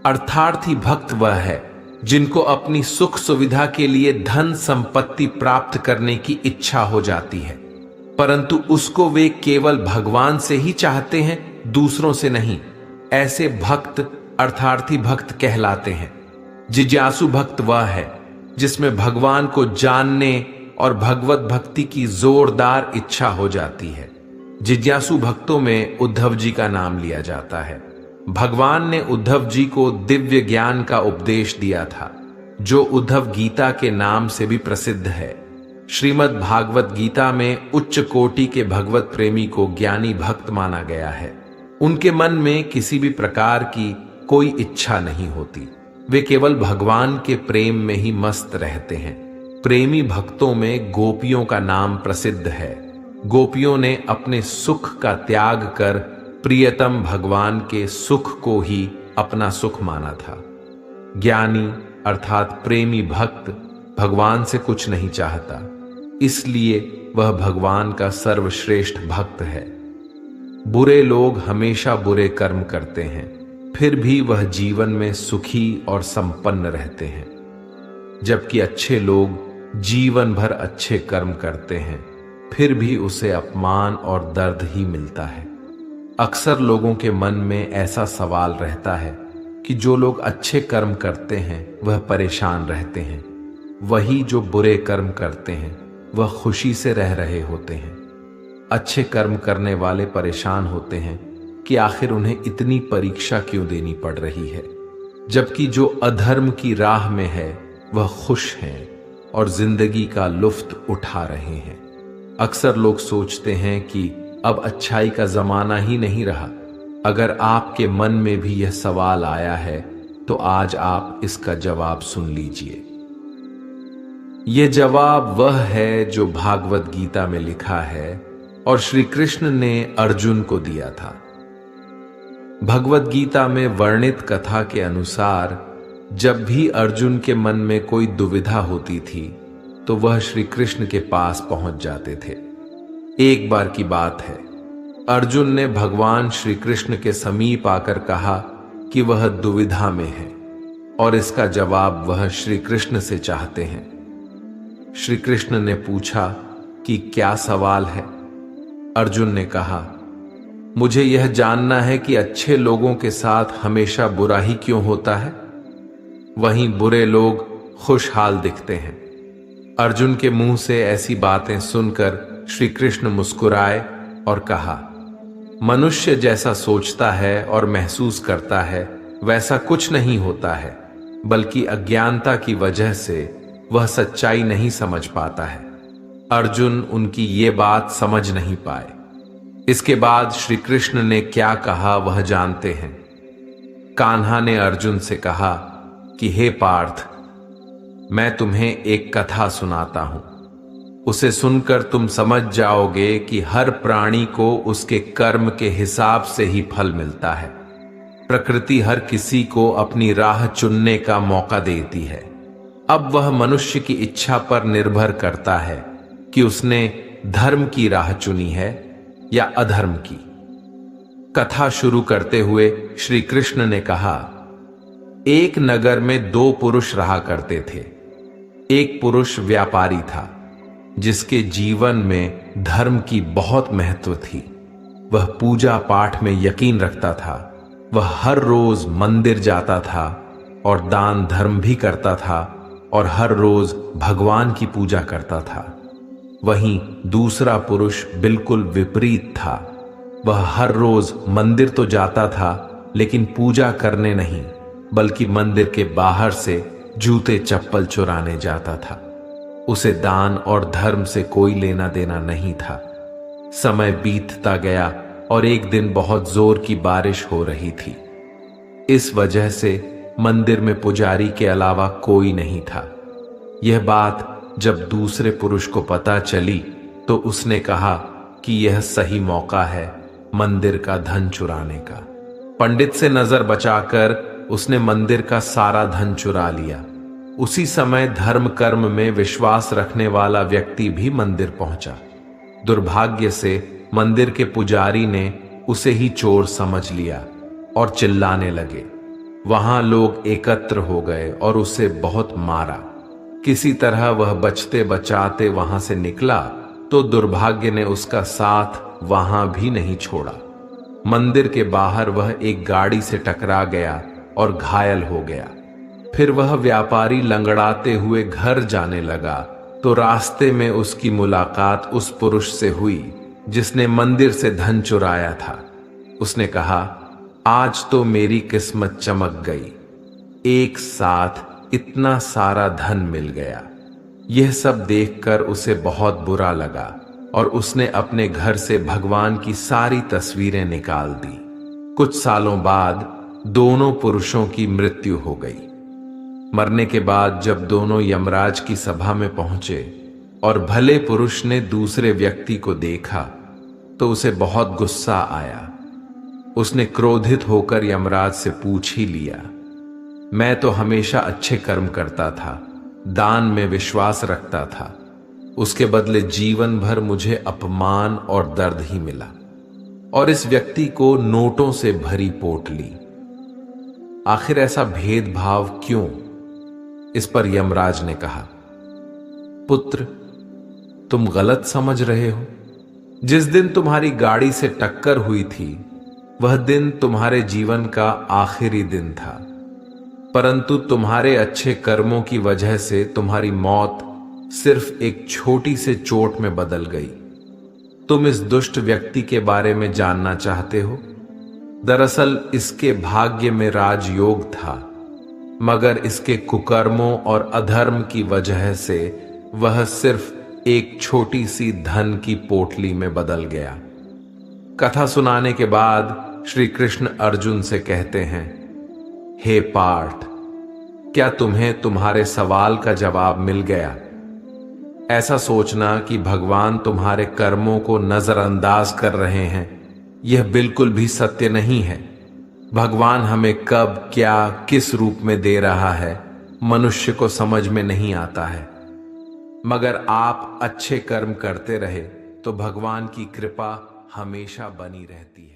अर्थार्थी भक्त वह है जिनको अपनी सुख सुविधा के लिए धन संपत्ति प्राप्त करने की इच्छा हो जाती है, परंतु उसको वे केवल भगवान से ही चाहते हैं, दूसरों से नहीं। ऐसे भक्त अर्थार्थी भक्त कहलाते हैं। जिज्ञासु भक्त वह है जिसमें भगवान को जानने और भगवत भक्ति की जोरदार इच्छा हो जाती है। जिज्ञासु भक्तों में उद्धव जी का नाम लिया जाता है। भगवान ने उद्धव जी को दिव्य ज्ञान का उपदेश दिया था, जो उद्धव गीता के नाम से भी प्रसिद्ध है। श्रीमद् भागवत गीता में उच्च कोटि के भगवत प्रेमी को ज्ञानी भक्त माना गया है। उनके मन में किसी भी प्रकार की कोई इच्छा नहीं होती, वे केवल भगवान के प्रेम में ही मस्त रहते हैं। प्रेमी भक्तों में गोपियों का नाम प्रसिद्ध है। गोपियों ने अपने सुख का त्याग कर प्रियतम भगवान के सुख को ही अपना सुख माना था। ज्ञानी अर्थात प्रेमी भक्त भगवान से कुछ नहीं चाहता, इसलिए वह भगवान का सर्वश्रेष्ठ भक्त है। बुरे लोग हमेशा बुरे कर्म करते हैं, फिर भी वह जीवन में सुखी और संपन्न रहते हैं, जबकि अच्छे लोग जीवन भर अच्छे कर्म करते हैं, फिर भी उसे अपमान और दर्द ही मिलता है। अक्सर लोगों के मन में ऐसा सवाल रहता है कि जो लोग अच्छे कर्म करते हैं वह परेशान रहते हैं, वही जो बुरे कर्म करते हैं वह खुशी से रह रहे होते हैं। अच्छे कर्म करने वाले परेशान होते हैं कि आखिर उन्हें इतनी परीक्षा क्यों देनी पड़ रही है, जबकि जो अधर्म की राह में है वह खुश हैं और जिंदगी का लुत्फ उठा रहे हैं। अक्सर लोग सोचते हैं कि अब अच्छाई का जमाना ही नहीं रहा। अगर आपके मन में भी यह सवाल आया है तो आज आप इसका जवाब सुन लीजिए। यह जवाब वह है जो भागवत गीता में लिखा है और श्री कृष्ण ने अर्जुन को दिया था। भगवत गीता में वर्णित कथा के अनुसार जब भी अर्जुन के मन में कोई दुविधा होती थी तो वह श्री कृष्ण के पास पहुंच जाते थे। एक बार की बात है, अर्जुन ने भगवान श्री कृष्ण के समीप आकर कहा कि वह दुविधा में है और इसका जवाब वह श्री कृष्ण से चाहते हैं। श्री कृष्ण ने पूछा कि क्या सवाल है? अर्जुन ने कहा, मुझे यह जानना है कि अच्छे लोगों के साथ हमेशा बुरा ही क्यों होता है, वहीं बुरे लोग खुशहाल दिखते हैं। अर्जुन के मुंह से ऐसी बातें सुनकर श्री कृष्ण मुस्कुराए और कहा, मनुष्य जैसा सोचता है और महसूस करता है वैसा कुछ नहीं होता है, बल्कि अज्ञानता की वजह से वह सच्चाई नहीं समझ पाता है। अर्जुन उनकी ये बात समझ नहीं पाए। इसके बाद श्री कृष्ण ने क्या कहा वह जानते हैं। कान्हा ने अर्जुन से कहा कि हे पार्थ, मैं तुम्हें एक कथा सुनाता हूं। उसे सुनकर तुम समझ जाओगे कि हर प्राणी को उसके कर्म के हिसाब से ही फल मिलता है। प्रकृति हर किसी को अपनी राह चुनने का मौका देती है। अब वह मनुष्य की इच्छा पर निर्भर करता है कि उसने धर्म की राह चुनी है या अधर्म की। कथा शुरू करते हुए श्री कृष्ण ने कहा, एक नगर में दो पुरुष रहा करते थे। एक पुरुष व्यापारी था जिसके जीवन में धर्म की बहुत महत्व थी। वह पूजा पाठ में यकीन रखता था। वह हर रोज मंदिर जाता था और दान धर्म भी करता था और हर रोज भगवान की पूजा करता था। वहीं दूसरा पुरुष बिल्कुल विपरीत था। वह हर रोज मंदिर तो जाता था लेकिन पूजा करने नहीं, बल्कि मंदिर के बाहर से जूते चप्पल चुराने जाता था। उसे दान और धर्म से कोई लेना देना नहीं था। समय बीतता गया और एक दिन बहुत जोर की बारिश हो रही थी। इस वजह से मंदिर में पुजारी के अलावा कोई नहीं था। यह बात जब दूसरे पुरुष को पता चली तो उसने कहा कि यह सही मौका है मंदिर का धन चुराने का। पंडित से नजर बचाकर उसने मंदिर का सारा धन चुरा लिया। उसी समय धर्म कर्म में विश्वास रखने वाला व्यक्ति भी मंदिर पहुंचा। दुर्भाग्य से मंदिर के पुजारी ने उसे ही चोर समझ लिया और चिल्लाने लगे। वहां लोग एकत्र हो गए और उसे बहुत मारा। किसी तरह वह बचते बचाते वहां से निकला तो दुर्भाग्य ने उसका साथ वहां भी नहीं छोड़ा। मंदिर के बाहर वह एक गाड़ी से टकरा गया और घायल हो गया। फिर वह व्यापारी लंगड़ाते हुए घर जाने लगा तो रास्ते में उसकी मुलाकात उस पुरुष से हुई जिसने मंदिर से धन चुराया था। उसने कहा, आज तो मेरी किस्मत चमक गई, एक साथ इतना सारा धन मिल गया। यह सब देखकर उसे बहुत बुरा लगा और उसने अपने घर से भगवान की सारी तस्वीरें निकाल दी। कुछ सालों बाद दोनों पुरुषों की मृत्यु हो गई। मरने के बाद जब दोनों यमराज की सभा में पहुंचे और भले पुरुष ने दूसरे व्यक्ति को देखा तो उसे बहुत गुस्सा आया। उसने क्रोधित होकर यमराज से पूछ ही लिया, मैं तो हमेशा अच्छे कर्म करता था, दान में विश्वास रखता था, उसके बदले जीवन भर मुझे अपमान और दर्द ही मिला और इस व्यक्ति को नोटों से भरी पोटली। आखिर ऐसा भेदभाव क्यों? इस पर यमराज ने कहा, पुत्र, तुम गलत समझ रहे हो। जिस दिन तुम्हारी गाड़ी से टक्कर हुई थी वह दिन तुम्हारे जीवन का आखिरी दिन था, परंतु तुम्हारे अच्छे कर्मों की वजह से तुम्हारी मौत सिर्फ एक छोटी से चोट में बदल गई। तुम इस दुष्ट व्यक्ति के बारे में जानना चाहते हो? दरअसल इसके भाग्य में राजयोग था, मगर इसके कुकर्मों और अधर्म की वजह से वह सिर्फ एक छोटी सी धन की पोटली में बदल गया। कथा सुनाने के बाद श्री कृष्ण अर्जुन से कहते हैं, हे पार्थ, क्या तुम्हें तुम्हारे सवाल का जवाब मिल गया? ऐसा सोचना कि भगवान तुम्हारे कर्मों को नजरअंदाज कर रहे हैं, यह बिल्कुल भी सत्य नहीं है। भगवान हमें कब, क्या, किस रूप में दे रहा है मनुष्य को समझ में नहीं आता है, मगर आप अच्छे कर्म करते रहे तो भगवान की कृपा हमेशा बनी रहती है।